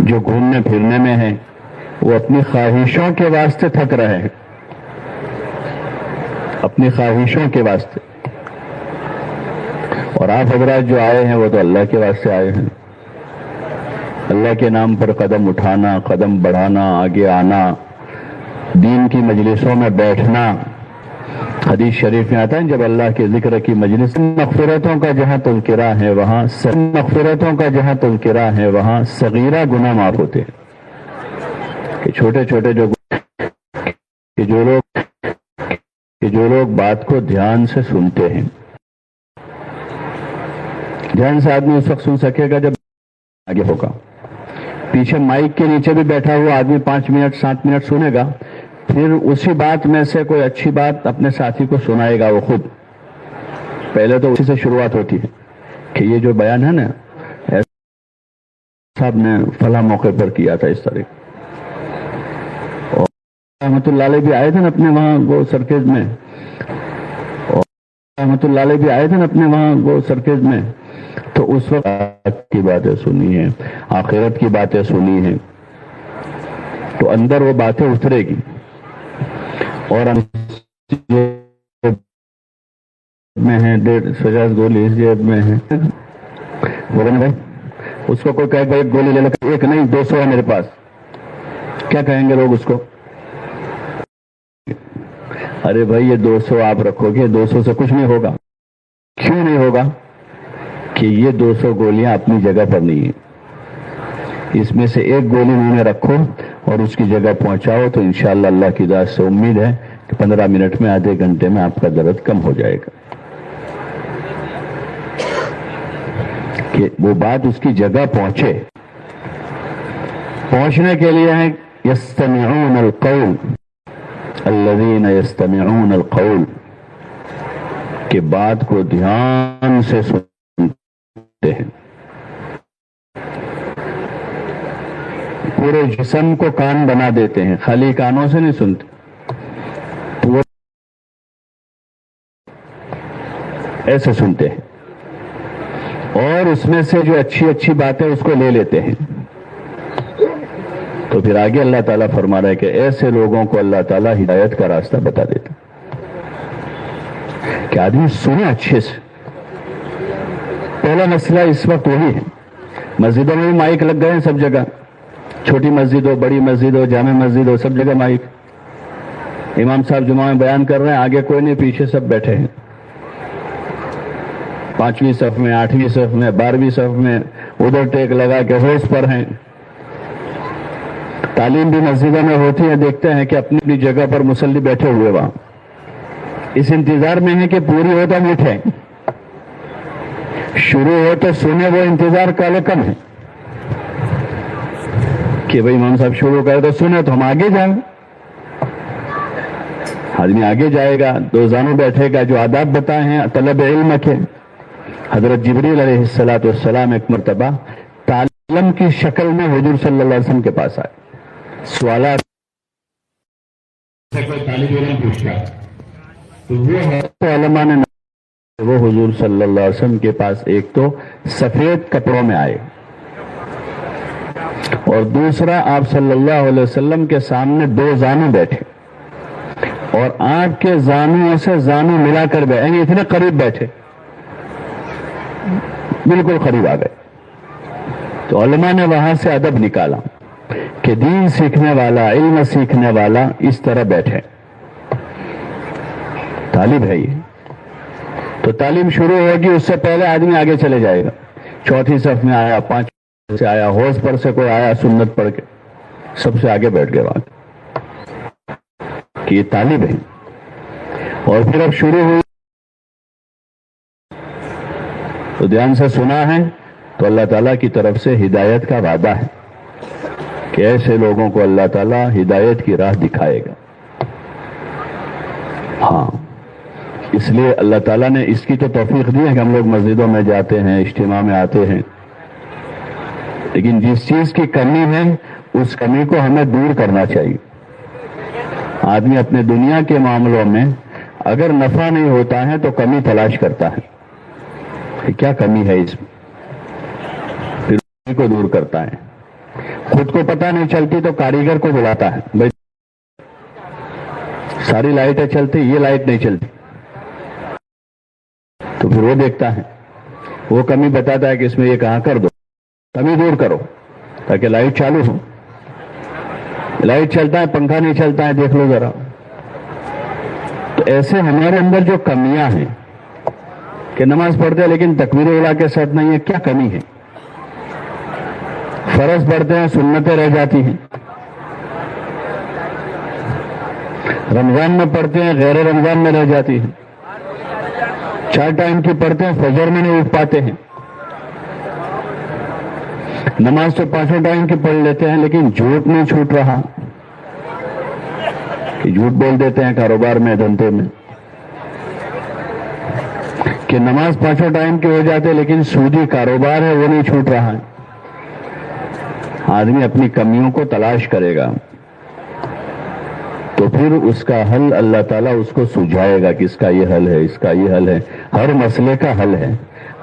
جو گھومنے پھرنے میں ہیں وہ اپنی خواہشوں کے واسطے تھک رہے ہیں، اپنی خواہشوں کے واسطے، اور آپ حضرات جو آئے ہیں وہ تو اللہ کے واسطے آئے ہیں۔ اللہ کے نام پر قدم اٹھانا، قدم بڑھانا، آگے آنا، دین کی مجلسوں میں بیٹھنا۔ حدیث شریف میں آتا ہے جب اللہ کے ذکر کی مجلس، مغفرتوں کا جہاں تذکرہ ہے وہاں مغفرتوں کا جہاں تذکرہ ہے وہاں صغیرہ گناہ معاف ہوتے ہیں، کہ چھوٹے چھوٹے جو لوگ بات کو دھیان سے سنتے ہیں۔ دھیان سے آدمی اس وقت سن سکے گا جب آگے ہوگا۔ پیچھے مائک کے نیچے بھی بیٹھا ہوا آدمی 5 منٹ 7 منٹ سنے گا، پھر اسی بات میں سے کوئی اچھی بات اپنے ساتھی کو سنائے گا وہ خود۔ پہلے تو اسی سے شروعات ہوتی ہے کہ یہ جو بیان ہے نا صاحب نے فلاں موقع پر کیا تھا اس طرح، اور رحمت اللہ علیہ بھی آئے تھے نا اپنے وہاں وہ سرکیز میں، اور رحمت اللہ علیہ بھی آئے تھے نا اپنے وہاں وہ سرکیز میں، تو اس وقت کی باتیں سنی ہیں، آخرت کی باتیں سنی ہیں، تو اندر وہ باتیں اترے گی۔ اور میں ہیں 150 گولی اس جیب میں ہے، بھائی اس کو کوئی کہے ایک گولی لے لو، ایک نہیں 200 ہے میرے پاس، کیا کہیں گے لوگ اس کو؟ ارے بھائی یہ 200 آپ رکھو گے، 200 سے کچھ نہیں ہوگا۔ کیوں نہیں ہوگا؟ کہ یہ 200 گولیاں اپنی جگہ پر نہیں ہیں، اس میں سے ایک گولی انہوں نے رکھو اور اس کی جگہ پہنچاؤ تو انشاءاللہ اللہ کی ذات سے امید ہے کہ 15 منٹ میں آدھے گھنٹے میں آپ کا درد کم ہو جائے گا، کہ وہ بات اس کی جگہ پہنچے۔ پہنچنے کے لیے ہے یستمعون القول الذین یستمعون القول، کہ بات کو دھیان سے سنتے ہیں۔ پورے جسم کو کان بنا دیتے ہیں، خالی کانوں سے نہیں سنتے، وہ ایسے سنتے ہیں، اور اس میں سے جو اچھی اچھی باتیں اس کو لے لیتے ہیں۔ تو پھر آگے اللہ تعالیٰ فرما رہا ہے کہ ایسے لوگوں کو اللہ تعالیٰ ہدایت کا راستہ بتا دیتا کہ آدمی سنے اچھے سے۔ پہلا مسئلہ اس وقت وہی ہے، مسجدوں میں بھی مائک لگ گئے ہیں سب جگہ، چھوٹی مسجد ہو، بڑی مسجد ہو، جامع مسجد ہو، سب جگہ مائک۔ امام صاحب جمعہ میں بیان کر رہے ہیں، آگے کوئی نہیں، پیچھے سب بیٹھے ہیں، 5ویں صف میں، 8ویں صف میں، 12ویں صف میں، ادھر ٹیک لگا کے ہوش پر ہیں۔ تعلیم بھی مسجدوں میں ہوتی ہے، دیکھتے ہیں کہ اپنی اپنی جگہ پر مصلی بیٹھے ہوئے وہاں، اس انتظار میں ہے کہ پوری ہو تو ہم اٹھیں، شروع ہو تو سنے، وہ انتظار کالے کم ہے کہ بھئی امام صاحب شروع کرے تو سنے تو ہم آگے جائیں۔ آدمی آگے جائے گا، دو زانوں بیٹھے گا، جو آداب بتائے ہیں طلب علم کے۔ حضرت جبریل علیہ السلام ایک مرتبہ تعلیم کی شکل میں حضور صلی اللہ علیہ وسلم کے پاس آئے، سوالات کوئی طالب علم پوچھا تو وہ علماء نے وہ حضور صلی اللہ علیہ وسلم کے پاس ایک تو سفید کپڑوں میں آئے، اور دوسرا آپ صلی اللہ علیہ وسلم کے سامنے 2 زانو بیٹھے، اور آپ کے زانوں سے زانو ملا کر بیٹھے، اتنے قریب بیٹھے، بالکل قریب آ گئے۔ تو علماء نے وہاں سے ادب نکالا کہ دین سیکھنے والا، علم سیکھنے والا اس طرح بیٹھے، طالب ہے یہ، تو تعلیم شروع ہوگی اس سے پہلے آدمی آگے چلے جائے گا، 4تھی صف میں آیا، 5 سے آیا، ہوش پر سے کوئی آیا سنت پڑھ کے، سب سے آگے بیٹھ گئے وہاں، کہ یہ طالب ہے۔ اور پھر اب شروع ہوئی تو دھیان سے سنا ہے تو اللہ تعالیٰ کی طرف سے ہدایت کا وعدہ ہے کہ ایسے لوگوں کو اللہ تعالیٰ ہدایت کی راہ دکھائے گا۔ ہاں، اس لیے اللہ تعالیٰ نے اس کی تو توفیق دی ہے کہ ہم لوگ مسجدوں میں جاتے ہیں، اجتماع میں آتے ہیں، لیکن جس چیز کی کمی ہے اس کمی کو ہمیں دور کرنا چاہیے۔ آدمی اپنے دنیا کے معاملوں میں اگر نفع نہیں ہوتا ہے تو کمی تلاش کرتا ہے کہ کیا کمی ہے اس میں، پھر کمی کو دور کرتا ہے۔ خود کو پتہ نہیں چلتی تو کاریگر کو بلاتا ہے، بھائی ساری لائٹیں چلتی، یہ لائٹ نہیں چلتی، تو پھر وہ دیکھتا ہے، وہ کمی بتاتا ہے کہ اس میں یہ کہاں کر دو، کمی دور کرو تاکہ لائٹ چالو ہو۔ لائٹ چلتا ہے، پنکھا نہیں چلتا ہے، دیکھ لو ذرا۔ تو ایسے ہمارے اندر جو کمیاں ہیں کہ نماز پڑھتے ہیں لیکن تکبیر اولیٰ کے ساتھ نہیں ہے، کیا کمی ہے؟ فرض پڑھتے ہیں، سنتیں رہ جاتی ہیں، رمضان میں پڑھتے ہیں، غیر رمضان میں رہ جاتی ہیں، 4 ٹائم کی پڑھتے ہیں، فجر میں نہیں اٹھ پاتے ہیں، نماز تو 5 ٹائم کی پڑھ لیتے ہیں لیکن جھوٹ نہیں چھوٹ رہا کہ جھوٹ بول دیتے ہیں کاروبار میں، دھندے میں، کہ نماز 5 ٹائم کی ہو جاتے لیکن سودی کاروبار ہے وہ نہیں چھوٹ رہا ہے۔ آدمی اپنی کمیوں کو تلاش کرے گا تو پھر اس کا حل اللہ تعالیٰ اس کو سجھائے گا کہ اس کا یہ حل ہے، اس کا یہ حل ہے، ہر مسئلے کا حل ہے۔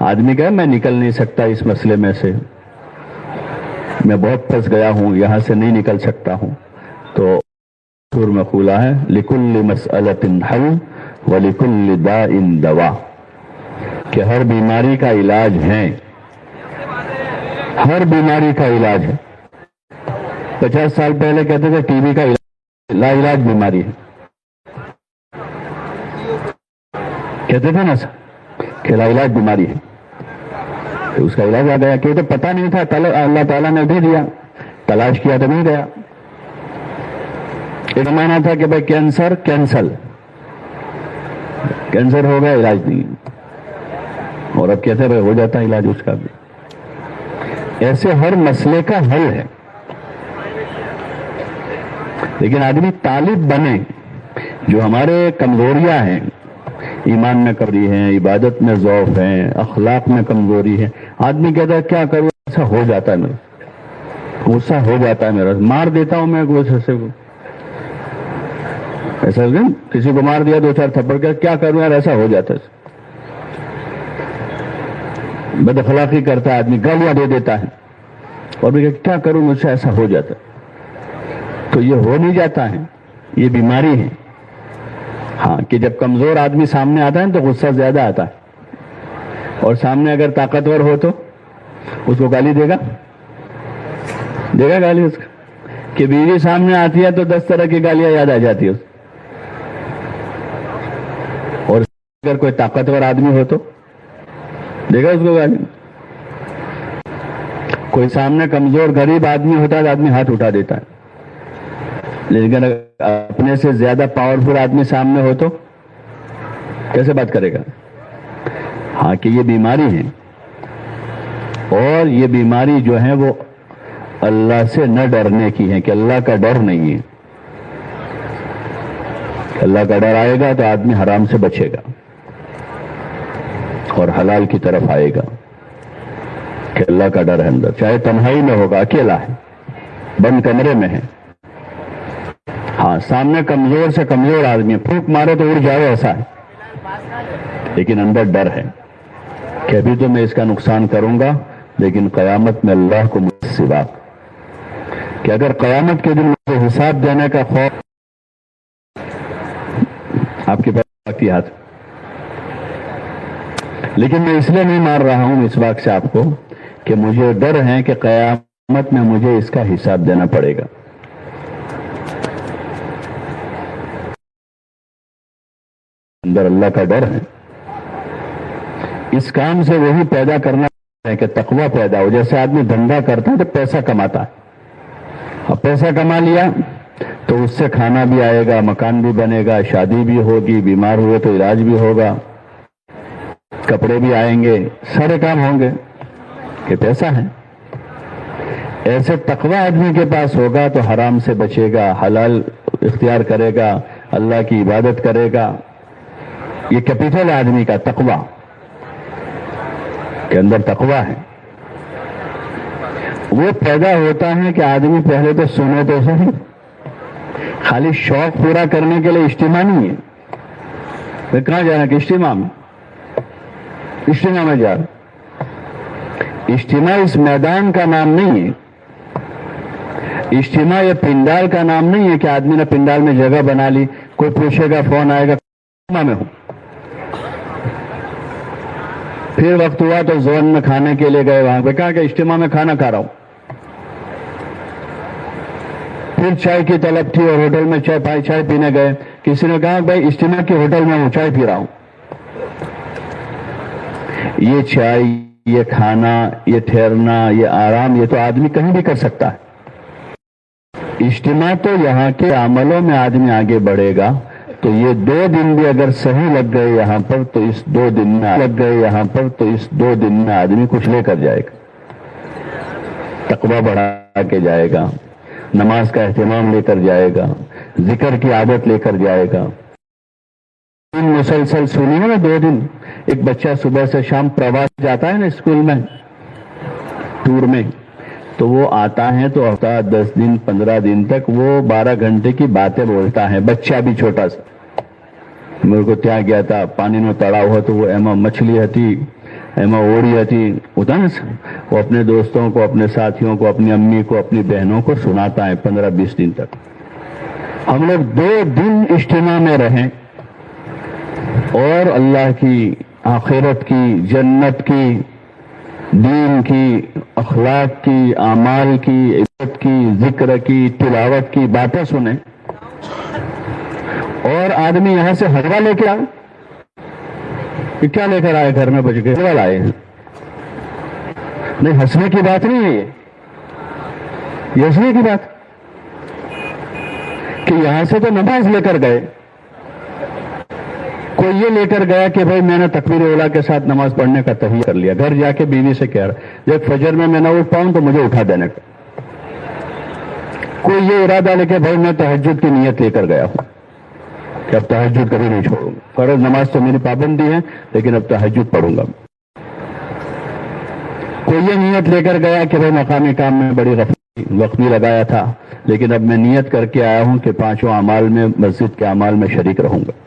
آدمی کہے میں نکل نہیں سکتا اس مسئلے میں سے، میں بہت پھنس گیا ہوں، یہاں سے نہیں نکل سکتا ہوں، تو سور میں کھولا ہے لِكُلِّ مَسْأَلَةٍ حَلٌّ وَلِكُلِّ دَاءٍ دَوَاءٌ، کہ ہر بیماری کا علاج ہے، ہر بیماری کا علاج ہے۔ 50 سال پہلے کہتے تھے ٹی بی کا لا علاج بیماری ہے، کہتے تھے نا کہ لا علاج بیماری ہے، تو اس کا علاج آ گیا، کیونکہ پتہ نہیں تھا، اللہ تعالیٰ نے دے دیا، تلاش کیا تو نہیں گیا۔ ایک زمانہ تھا کہ بھائی کینسر کینسل، کینسر ہو گیا علاج نہیں، اور اب کہتے بھائی ہو جاتا علاج اس کا بھی۔ ایسے ہر مسئلے کا حل ہے، لیکن آدمی طالب بنے۔ جو ہمارے کمزوریاں ہیں، ایمان میں کمزوری ہے، عبادت میں ضعف ہے، اخلاق میں کمزوری ہے، آدمی کہتا ہے کیا کروں، ایسا ہو جاتا ہے میرا، غصہ ہو جاتا ہے میرا، مار دیتا ہوں میں غصے سے، ایسا کسی کو مار دیا 2-4 تھپڑ کے، کیا کروں یار، ایسا ہو جاتا ہے۔ بد اخلاقی کرتا ہے آدمی، گالیاں دے دیتا ہے، اور بھی کیا کروں مجھ سے ایسا ہو جاتا ہے۔ تو یہ ہو نہیں جاتا ہے، یہ بیماری ہے۔ ہاں کہ جب کمزور آدمی سامنے آتا ہے تو غصہ زیادہ آتا ہے، اور سامنے اگر طاقتور ہو تو اس کو گالی دے گا گالی اس کا، کہ بیوی سامنے آتی ہے تو 10 طرح کی گالیاں یاد آ جاتی ہے، اور اگر کوئی طاقتور آدمی ہو تو دے گا اس کو گالی۔ کوئی سامنے کمزور غریب آدمی ہوتا ہے تو آدمی ہاتھ اٹھا دیتا ہے، لیکن اگر اپنے سے زیادہ پاورفل آدمی سامنے ہو تو کیسے بات کرے گا؟ ہاں کہ یہ بیماری ہے، اور یہ بیماری جو ہے وہ اللہ سے نہ ڈرنے کی ہے، کہ اللہ کا ڈر نہیں ہے۔ اللہ کا ڈر آئے گا تو آدمی حرام سے بچے گا اور حلال کی طرف آئے گا، کہ اللہ کا ڈر ہے اندر، چاہے تنہائی میں ہوگا، اکیلا ہے، بند کمرے میں ہے۔ ہاں سامنے کمزور سے کمزور آدمی پھونک مارے تو اڑ جائے ایسا ہے، لیکن اندر ڈر ہے کہ ابھی تو میں اس کا نقصان کروں گا، لیکن قیامت میں اللہ کو مجھ سے سوا، کہ اگر قیامت کے دن مجھے حساب دینے کا خوف آپ کے پاس کی ہاتھ، لیکن میں اس لیے نہیں مار رہا ہوں اس بات سے آپ کو کہ مجھے ڈر ہے کہ قیامت میں مجھے اس کا حساب دینا پڑے گا۔ اندر اللہ کا ڈر ہے، اس کام سے وہی پیدا کرنا ہے کہ تقوی پیدا ہو۔ جیسے آدمی دھندا کرتا ہے تو پیسہ کماتا ہے، اب پیسہ کما لیا تو اس سے کھانا بھی آئے گا، مکان بھی بنے گا، شادی بھی ہوگی، بیمار ہوئے تو علاج بھی ہوگا، کپڑے بھی آئیں گے، سارے کام ہوں گے، کہ پیسہ ہے۔ ایسے تقوی آدمی کے پاس ہوگا تو حرام سے بچے گا، حلال اختیار کرے گا، اللہ کی عبادت کرے گا۔ یہ کیپٹل آدمی کا تقوی کے اندر تقوی ہے، وہ پیدا ہوتا ہے کہ آدمی پہلے تو سنے تو صحیح، خالی شوق پورا کرنے کے لیے اجتماع نہیں ہے۔ پھر کہاں جانا کہ اجتماع میں جا رہا، اجتماع اس میدان کا نام نہیں ہے، اجتماع یہ پنڈال کا نام نہیں ہے کہ آدمی نے پنڈال میں جگہ بنا لی، کوئی پوچھے گا، فون آئے گا اجتماع میں ہوں، پھر وقت ہوا تو زون میں کھانے کے لیے گئے، وہاں پہ کہا کہ اجتماع میں کھانا کھا رہا ہوں، پھر چائے کی طلب تھی اور ہوٹل میں چائے پینے گئے، کسی نے کہا بھائی اجتماع کے ہوٹل میں ہوں، چائے پی رہا ہوں۔ یہ چائے، یہ کھانا، یہ ٹھہرنا، یہ آرام، یہ تو آدمی کہیں بھی کر سکتا ہے۔ اجتماع تو یہاں کے عملوں میں آدمی آگے بڑھے گا، تو یہ 2 دن بھی اگر صحیح لگ گئے یہاں پر تو اس 2 دن میں آدمی کچھ لے کر جائے گا، تقویٰ بڑھا کے جائے گا، نماز کا اہتمام لے کر جائے گا، ذکر کی عادت لے کر جائے گا۔ مسلسل سنیے نا 2 دن، ایک بچہ صبح سے شام پرواس جاتا ہے نا اسکول میں، ٹور میں، تو وہ آتا ہے تو ہفتہ 10 دن 15 دن تک وہ 12 گھنٹے کی باتیں بولتا ہے، بچہ بھی چھوٹا سا۔ میرے کو کیا گیا تھا پانی میں تڑا ہوا تو وہ ایما مچھلی ہتی، ایما اوڑی ہتی ہوتا نا، وہ اپنے دوستوں کو، اپنے ساتھیوں کو، اپنی امی کو، اپنی بہنوں کو سناتا ہے 15-20 دن تک۔ ہم لوگ 2 دن اجتماع میں رہیں اور اللہ کی، آخرت کی، جنت کی، دین کی، اخلاق کی، اعمال کی، عبادت کی، ذکر کی، تلاوت کی باتیں سنیں، اور آدمی یہاں سے حلوہ لے کے آئے، کہ کیا لے کر آئے گھر میں بچ کے حلوہ لائے ہیں؟ نہیں، ہنسنے کی بات نہیں ہے یہ ہنسنے کی بات کہ یہاں سے تو نماز لے کر گئے، کوئی یہ لے کر گیا کہ بھائی میں نے تکبیر اولیٰ کے ساتھ نماز پڑھنے کا تہیہ کر لیا، گھر جا کے بیوی سے کہہ رہا جب فجر میں نہ اٹھ پاؤں تو مجھے اٹھا دینے کا۔ کوئی یہ ارادہ لے کے بھائی میں تہجد کی نیت لے کر گیا ہوں کہ اب تہجد کبھی نہیں چھوڑوں گا، فرض نماز تو میری پابندی ہے لیکن اب تہجد پڑھوں گا۔ کوئی یہ نیت لے کر گیا کہ بھائی مقامی کام میں بڑی وقت بھی لگایا تھا لیکن اب میں نیت کر کے آیا ہوں کہ 5 اعمال میں، مسجد کے اعمال میں شریک رہوں گا۔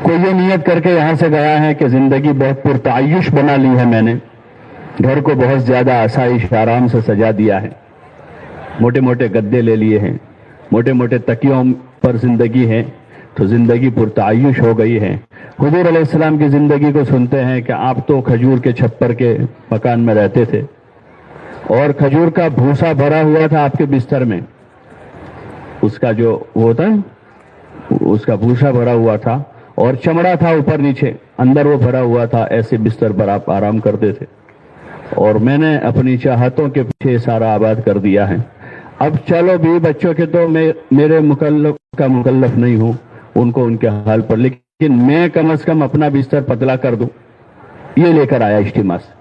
کوئی یہ نیت کر کے یہاں سے گیا ہے کہ زندگی بہت پرتعیش بنا لی ہے، میں نے گھر کو بہت زیادہ آسائش آرام سے سجا دیا ہے، موٹے موٹے گدے لے لیے ہیں، موٹے موٹے تکیوں پر زندگی ہے، تو زندگی پرتعیش ہو گئی ہے۔ حضور علیہ السلام کی زندگی کو سنتے ہیں کہ آپ تو کھجور کے چھپر کے مکان میں رہتے تھے اور کھجور کا بھوسا بھرا ہوا تھا آپ کے بستر میں، اس کا جو ہوتا ہے اس کا بھوسا بھرا ہوا تھا اور چمڑا تھا اوپر نیچے، اندر وہ بھرا ہوا تھا، ایسے بستر پر آپ آرام کرتے تھے، اور میں نے اپنی چاہتوں کے پیچھے سارا آباد کر دیا ہے۔ اب چلو بھی بچوں کے تو میں میرے مکلف نہیں ہوں، ان کو ان کے حال پر، لیکن میں کم از کم اپنا بستر پتلا کر دوں، یہ لے کر آیا اجتماع سے۔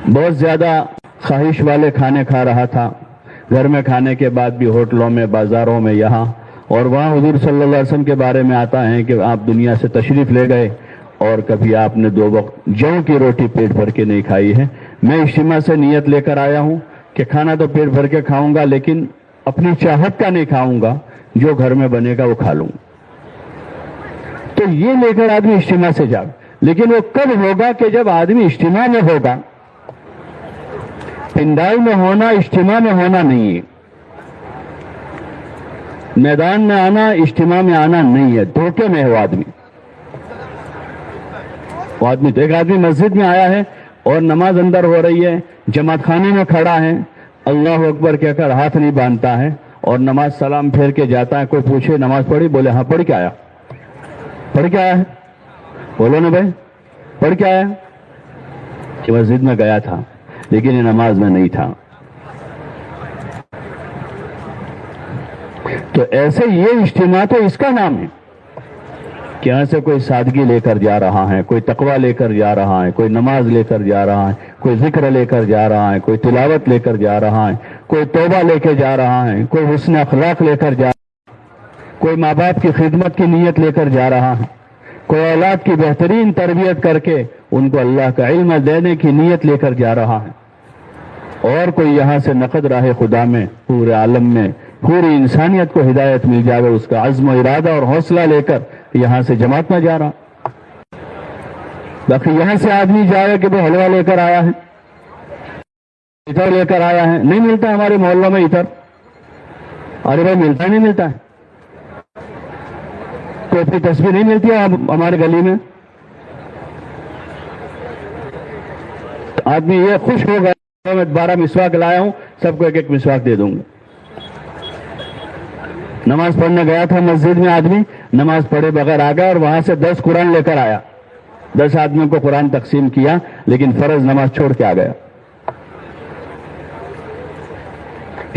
بہت زیادہ خواہش والے کھانے کھا رہا تھا، گھر میں کھانے کے بعد بھی ہوٹلوں میں، بازاروں میں، یہاں اور وہاں حضور صلی اللہ علیہ وسلم کے بارے میں آتا ہے کہ آپ دنیا سے تشریف لے گئے اور کبھی آپ نے 2 وقت جو کی روٹی پیٹ بھر کے نہیں کھائی ہے۔ میں اجتماع سے نیت لے کر آیا ہوں کہ کھانا تو پیٹ بھر کے کھاؤں گا لیکن اپنی چاہت کا نہیں کھاؤں گا، جو گھر میں بنے گا وہ کھا لوں۔ تو یہ لے کر آدمی اجتماع سے جائے، لیکن وہ کب ہوگا کہ جب آدمی اجتماع میں ہوگا۔ پنڈال میں ہونا اجتماع میں ہونا نہیں ہے، میدان میں آنا اجتماع میں آنا نہیں ہے، دھوکے میں ہے وہ آدمی۔ تو ایک آدمی مسجد میں آیا ہے اور نماز اندر ہو رہی ہے، جماعت خانے میں کھڑا ہے، اللہ اکبر کہہ کر ہاتھ نہیں باندھتا ہے اور نماز سلام پھیر کے جاتا ہے۔ کوئی پوچھے نماز پڑھی؟ بولے ہاں پڑھ کے آیا۔ پڑھ کے آیا ہے؟ بولو نا بھائی، پڑھ کے آیا کہ مسجد میں گیا تھا لیکن یہ نماز میں نہیں تھا۔ تو ایسے یہ اجتماع تو اس کا نام ہے کہ یہاں سے کوئی سادگی لے کر جا رہا ہے، کوئی تقویٰ لے کر جا رہا ہے، کوئی نماز لے کر جا رہا ہے، کوئی ذکر لے کر جا رہا ہے، کوئی تلاوت لے کر جا رہا ہے، کوئی توبہ لے کے جا رہا ہے، کوئی حسن اخلاق لے کر جا رہا ہے، کوئی ماں باپ کی خدمت کی نیت لے کر جا رہا ہے، کوئی اولاد کی بہترین تربیت کر کے ان کو اللہ کا علم دینے کی نیت لے کر جا رہا ہے، اور کوئی یہاں سے نقد راہ خدا میں پورے عالم میں پوری انسانیت کو ہدایت مل جائے، اس کا عزم و ارادہ اور حوصلہ لے کر یہاں سے جماعت میں جا رہا۔ باقی یہاں سے آدمی جائے کہ وہ حلوہ لے کر آیا ہے، عطر لے کر آیا ہے. نہیں ملتا ہمارے محلوں میں عطر. ارے بھائی ملتا نہیں ملتا ہے. ٹوپی تسبیح نہیں ملتی ہے ہمارے گلی میں. آدمی یہ خوش ہو گیا میں 12 مسواک لایا ہوں, سب کو ایک ایک مسواک دے دوں گا. نماز پڑھنے گیا تھا مسجد میں, آدمی نماز پڑھے بغیر آ گیا اور وہاں سے 10 قرآن لے کر آیا. 10 آدمیوں کو قرآن تقسیم کیا, لیکن فرض نماز چھوڑ کے آ گیا.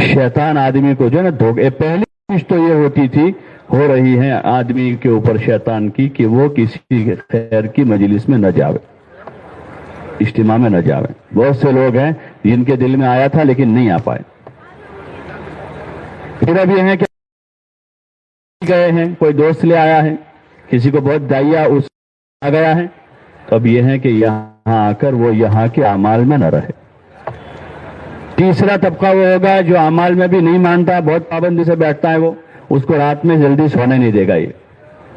شیطان آدمی کو جو ہے نا دھوکے, پہلی چیز تو یہ ہوتی تھی, ہو رہی ہے آدمی کے اوپر شیطان کی کہ وہ کسی خیر کی مجلس میں نہ جاوے, اجتماع میں نہ جاوے. بہت سے لوگ ہیں جن کے دل میں آیا تھا لیکن نہیں آ پائے. پھر اب یہ ہے کہ گئے ہیں, کوئی دوست لے آیا ہے, کسی کو بہت دائیا اس آ گیا ہے, تو اب یہ ہے کہ یہاں آ کر وہ یہاں کے اعمال میں نہ رہے. تیسرا طبقہ وہ ہوگا جو اعمال میں بھی نہیں مانتا, بہت پابندی سے بیٹھتا ہے, وہ اس کو رات میں جلدی سونے نہیں دے گا یہ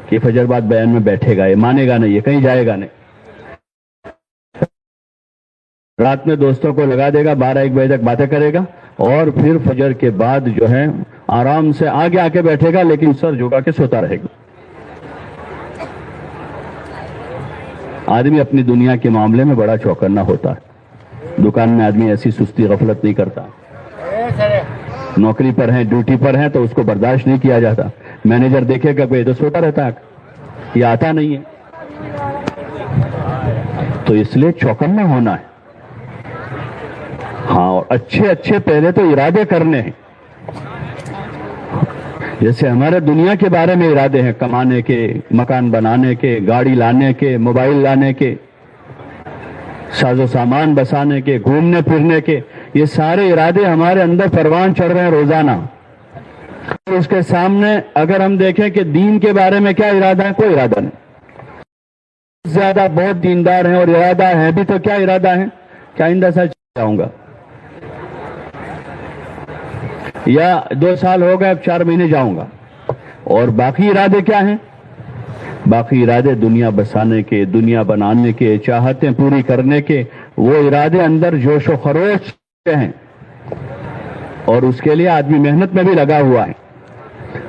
کہ فجر بعد بیان میں بیٹھے گا, یہ مانے گا نہیں, یہ کہیں جائے گا نہیں. رات میں دوستوں کو لگا دے گا, 12-1 بجے تک باتیں کرے گا, اور پھر فجر کے بعد جو ہے آرام سے آگے آ کے بیٹھے گا, لیکن سر جھکا کے سوتا رہے گا. آدمی اپنی دنیا کے معاملے میں بڑا چوکنا ہوتا ہے. دکان میں آدمی ایسی سستی غفلت نہیں کرتا. نوکری پر ہیں, ڈیوٹی پر ہیں, تو اس کو برداشت نہیں کیا جاتا. مینیجر دیکھے گا کوئی تو سوتا رہتا ہے, یہ آتا نہیں ہے. تو اس لیے چوکنا ہونا ہے. ہاں, اور اچھے اچھے پہلے تو ارادے کرنے ہیں. جیسے ہمارے دنیا کے بارے میں ارادے ہیں, کمانے کے, مکان بنانے کے, گاڑی لانے کے, موبائل لانے کے, ساز و سامان بسانے کے, گھومنے پھرنے کے, یہ سارے ارادے ہمارے اندر پروان چڑھ رہے ہیں روزانہ. اور اس کے سامنے اگر ہم دیکھیں کہ دین کے بارے میں کیا ارادہ ہے, کوئی ارادہ نہیں. زیادہ بہت دیندار ہیں اور ارادہ ہے بھی, تو کیا ارادہ ہے کہ آئندہ سال جاؤں گا, یا 2 سال ہو گئے اب 4 مہینے جاؤں گا. اور باقی ارادے کیا ہیں؟ باقی ارادے دنیا بسانے کے, دنیا بنانے کے, چاہتیں پوری کرنے کے. وہ ارادے اندر جوش و خروش کے ہیں, اور اس کے لیے آدمی محنت میں بھی لگا ہوا ہے.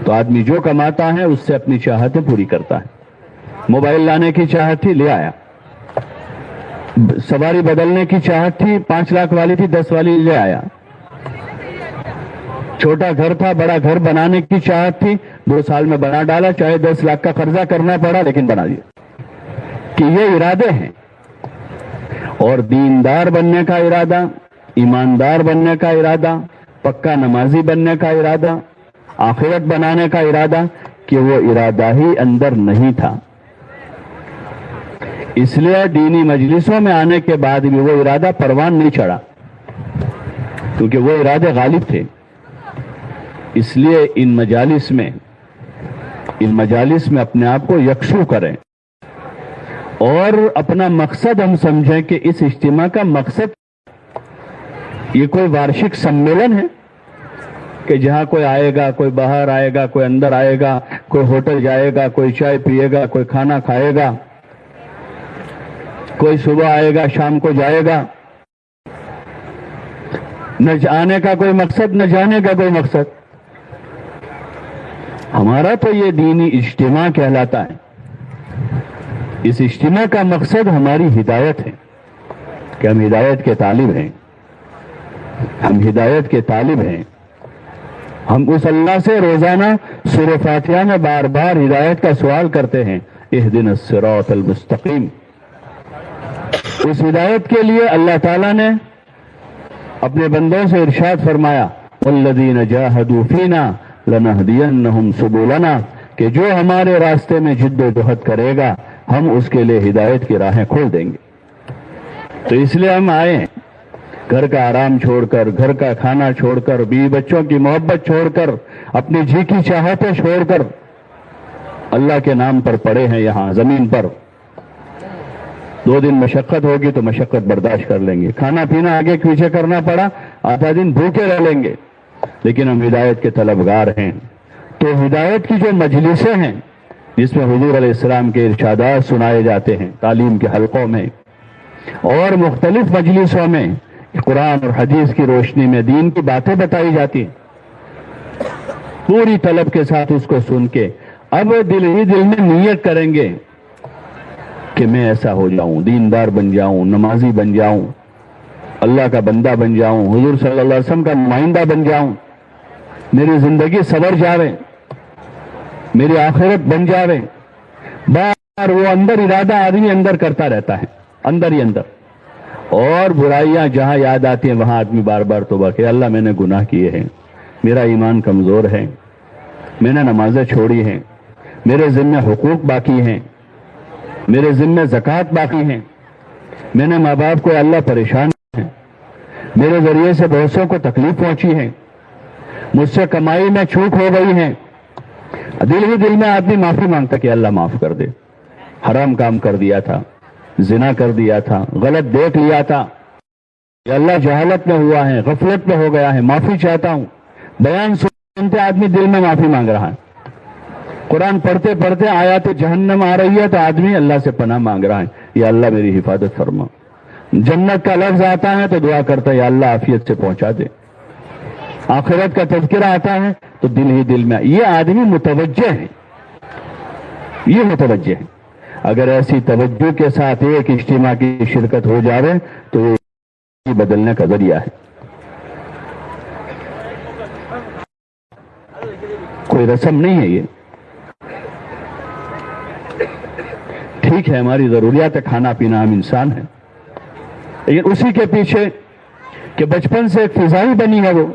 تو آدمی جو کماتا ہے اس سے اپنی چاہتیں پوری کرتا ہے. موبائل لانے کی چاہت تھی, لے آیا. سواری بدلنے کی چاہت تھی, 5 لاکھ والی تھی, 10 والی لے آیا. چھوٹا گھر تھا, بڑا گھر بنانے کی چاہت تھی, 2 سال میں بنا ڈالا, چاہے 10 لاکھ کا قرضہ کرنا پڑا, لیکن بنا دیا. کہ یہ ارادے ہیں. اور دیندار بننے کا ارادہ, ایماندار بننے کا ارادہ, پکا نمازی بننے کا ارادہ, آخرت بنانے کا ارادہ, کہ وہ ارادہ ہی اندر نہیں تھا. اس لیے دینی مجلسوں میں آنے کے بعد بھی وہ ارادہ پروان نہیں چڑھا, کیونکہ وہ ارادے غالب تھے. اس لیے ان مجالس میں اپنے آپ کو یکسو کریں, اور اپنا مقصد ہم سمجھیں کہ اس اجتماع کا مقصد یہ کوئی وارشک سمیلن ہے کہ جہاں کوئی آئے گا, کوئی باہر آئے گا, کوئی اندر آئے گا, کوئی ہوٹل جائے گا, کوئی چائے پیے گا, کوئی کھانا کھائے گا, کوئی صبح آئے گا, شام کو جائے گا. نہ آنے کا کوئی مقصد, نہ جانے کا کوئی مقصد. ہمارا تو یہ دینی اجتماع کہلاتا ہے. اس اجتماع کا مقصد ہماری ہدایت ہے, کہ ہم ہدایت کے طالب ہیں. ہم ہدایت کے طالب ہیں. ہم اس اللہ سے روزانہ سورہ فاتحہ میں بار بار ہدایت کا سوال کرتے ہیں, اہدنا الصراط المستقیم. اس ہدایت کے لیے اللہ تعالیٰ نے اپنے بندوں سے ارشاد فرمایا, والذین جاہدوا فینا لنہدینہم سبلنا, کہ جو ہمارے راستے میں جد و جہد کرے گا ہم اس کے لیے ہدایت کی راہیں کھول دیں گے. تو اس لیے ہم آئے ہیں, گھر کا آرام چھوڑ کر, گھر کا کھانا چھوڑ کر, بیوی بچوں کی محبت چھوڑ کر, اپنی جی کی چاہتیں چھوڑ کر اللہ کے نام پر پڑے ہیں یہاں زمین پر. 2 دن مشقت ہوگی تو مشقت برداشت کر لیں گے, کھانا پینا آگے پیچھے کرنا پڑا, آدھا دن بھوکے رہ لیں گے, لیکن ہم ہدایت کے طلبگار ہیں. تو ہدایت کی جو مجلسیں ہیں جس میں حضور علیہ السلام کے ارشادات سنائے جاتے ہیں تعلیم کے حلقوں میں اور مختلف مجلسوں میں, قرآن اور حدیث کی روشنی میں دین کی باتیں بتائی جاتی ہیں، پوری طلب کے ساتھ اس کو سن کے اب دل ہی دل میں نیت کریں گے کہ میں ایسا ہو جاؤں، دیندار بن جاؤں، نمازی بن جاؤں، اللہ کا بندہ بن جاؤں، حضور صلی اللہ علیہ وسلم کا نمائندہ بن جاؤں، میری زندگی سنور جاوے، میری آخرت بن جاوے۔ بار وہ اندر ارادہ آدمی اندر کرتا رہتا ہے، اندر ہی اندر، اور برائیاں جہاں یاد آتی ہیں وہاں آدمی بار بار توبہ کہ اللہ میں نے گناہ کیے ہیں، میرا ایمان کمزور ہے، میں نے نمازیں چھوڑی ہیں، میرے ذمہ حقوق باقی ہیں، میرے ذمہ زکوٰۃ باقی ہیں، میں نے ماں باپ کو اللہ پریشان ہے، میرے ذریعے سے بہت سو کو تکلیف پہنچی ہے، مجھ سے کمائی میں چوک ہو گئی ہے۔ دل ہی دل میں آدمی معافی مانگتا کہ اللہ معاف کر دے، حرام کام کر دیا تھا، زنا کر دیا تھا، غلط دیکھ لیا تھا، کہ اللہ جہالت میں ہوا ہے، غفلت میں ہو گیا ہے، معافی چاہتا ہوں۔ بیان سنتے آدمی دل میں معافی مانگ رہا ہے، قرآن پڑھتے پڑھتے آیات جہنم آ رہی ہے تو آدمی اللہ سے پناہ مانگ رہا ہے، یا اللہ میری حفاظت فرما۔ جنت کا لفظ آتا ہے تو دعا کرتا ہے یا اللہ عافیت سے پہنچا دے۔ آخرت کا تذکرہ آتا ہے تو دل ہی دل میں، یہ آدمی متوجہ ہے، یہ متوجہ ہے۔ اگر ایسی توجہ کے ساتھ ایک اجتماع کی شرکت ہو جاوے تو یہ بدلنے کا ذریعہ ہے۔ کوئی رسم نہیں ہے یہ، ٹھیک ہے ہماری ضروریات ہے، کھانا پینا، ہم انسان ہیں، لیکن اسی کے پیچھے کہ بچپن سے ایک فضائی بنی ہے، وہ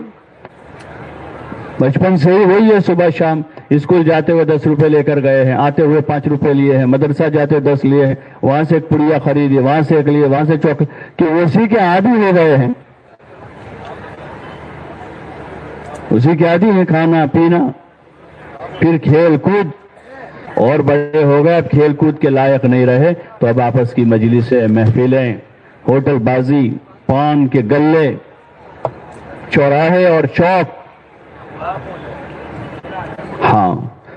بچپن سے ہی وہی ہے، صبح شام اسکول جاتے ہوئے 10 روپے لے کر گئے ہیں، آتے ہوئے 5 روپے لیے ہیں، مدرسہ جاتے ہوئے 10 لیے ہیں، وہاں سے ایک پڑیا خریدی، وہاں سے ایک لیے، وہاں سے چوک، کہ اسی کے عادی ہو گئے ہیں، اسی کے عادی ہیں، کھانا پینا، پھر کھیل کود، اور بڑے ہو گئے اب کھیل کود کے لائق نہیں رہے تو اب آپس کی مجلسیں، محفلیں، ہوٹل بازی، پان کے گلے، چوراہے اور چوک۔ ہاں،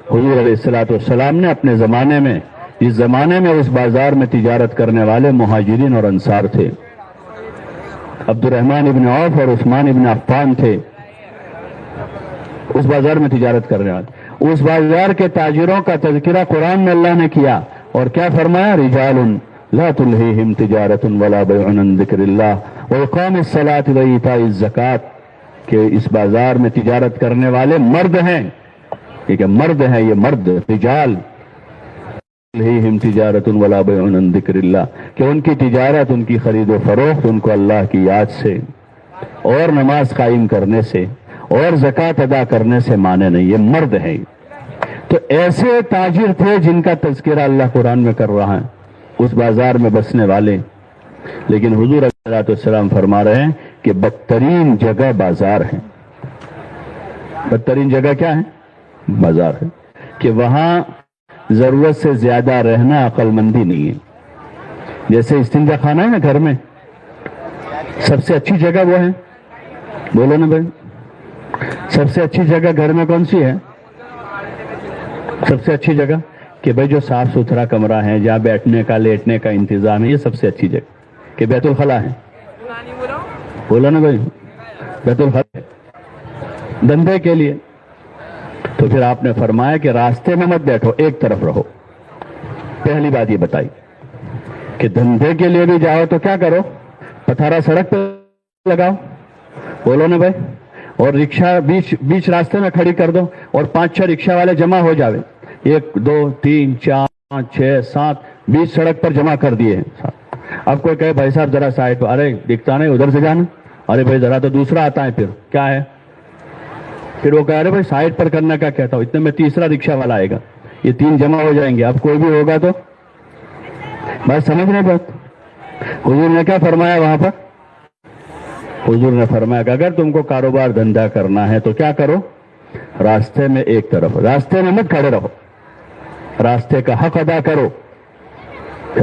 حضور علیہ الصلوۃ والسلام نے اپنے زمانے میں، اس زمانے میں اس بازار میں تجارت کرنے والے مہاجرین اور انصار تھے، عبد الرحمن ابن عوف اور عثمان ابن عفان تھے اس بازار میں تجارت کرنے والے۔ اس بازار کے تاجروں کا تذکرہ قرآن میں اللہ نے کیا، اور کیا فرمایا؟ رجال لا تلہیہم تجارت ولا بیع عن ذکر اللہ واقام الصلاۃ وایتاء الزکوٰۃ، کہ اس بازار میں تجارت کرنے والے مرد ہیں، کہ مرد ہیں، یہ مرد رجال، تلہیہم تجارت ولا بیع عن ذکر اللہ، کہ ان کی تجارت، ان کی خرید و فروخت ان کو اللہ کی یاد سے اور نماز قائم کرنے سے اور زکوٰۃ ادا کرنے سے مانے نہیں، یہ مرد ہیں۔ تو ایسے تاجر تھے جن کا تذکرہ اللہ قرآن میں کر رہا ہے، اس بازار میں بسنے والے، لیکن حضور علیہ السلام فرما رہے ہیں کہ بدترین جگہ بازار ہے۔ بدترین جگہ کیا ہے؟ بازار ہے، کہ وہاں ضرورت سے زیادہ رہنا عقل مندی نہیں ہے۔ جیسے استنجا خانہ ہے نا گھر میں، سب سے اچھی جگہ وہ ہے، بولو نا بھائی، سب سے اچھی جگہ گھر میں کون سی ہے؟ سب سے اچھی جگہ کہ بھائی جو صاف ستھرا کمرہ ہے، جہاں بیٹھنے کا لیٹنے کا انتظام ہے، یہ سب سے اچھی جگہ کہ بیت الخلا ہے، بولا نا بھائی، بیت الخلا دندے کے لیے۔ تو پھر آپ نے فرمایا کہ راستے میں مت بیٹھو، ایک طرف رہو۔ پہلی بات یہ بتائی کہ دھندے کے لیے بھی جاؤ تو کیا کرو؟ پتھارا سڑک پہ لگاؤ، بولو نا بھائی، اور رکشہ بیچ راستے میں کھڑی کر دو، اور 5-6 رکشہ والے جمع ہو جاوے، 1 2 3 4 5 6 7 20 سڑک پر جمع کر دیے ہیں۔ اب کوئی کہے بھائی صاحب ذرا سائڈ پر، ارے دکھتا نہیں ادھر سے جانا، ارے بھائی ذرا تو دوسرا آتا ہے، پھر کیا ہے، پھر وہ کہہ رہے بھائی سائڈ پر کرنے کا کہتا ہوں، اتنے میں تیسرا رکشہ والا آئے گا، یہ 3 جمع ہو جائیں گے، اب کوئی بھی ہوگا تو بس سمجھ رہے بات۔ حضور نے کیا فرمایا وہاں پر؟ حضور نے فرمایا کہ اگر تم کو کاروبار دھندا کرنا ہے تو کیا کرو؟ راستے میں ایک طرف، راستے میں مت کھڑے رہو، راستے کا حق ادا کرو،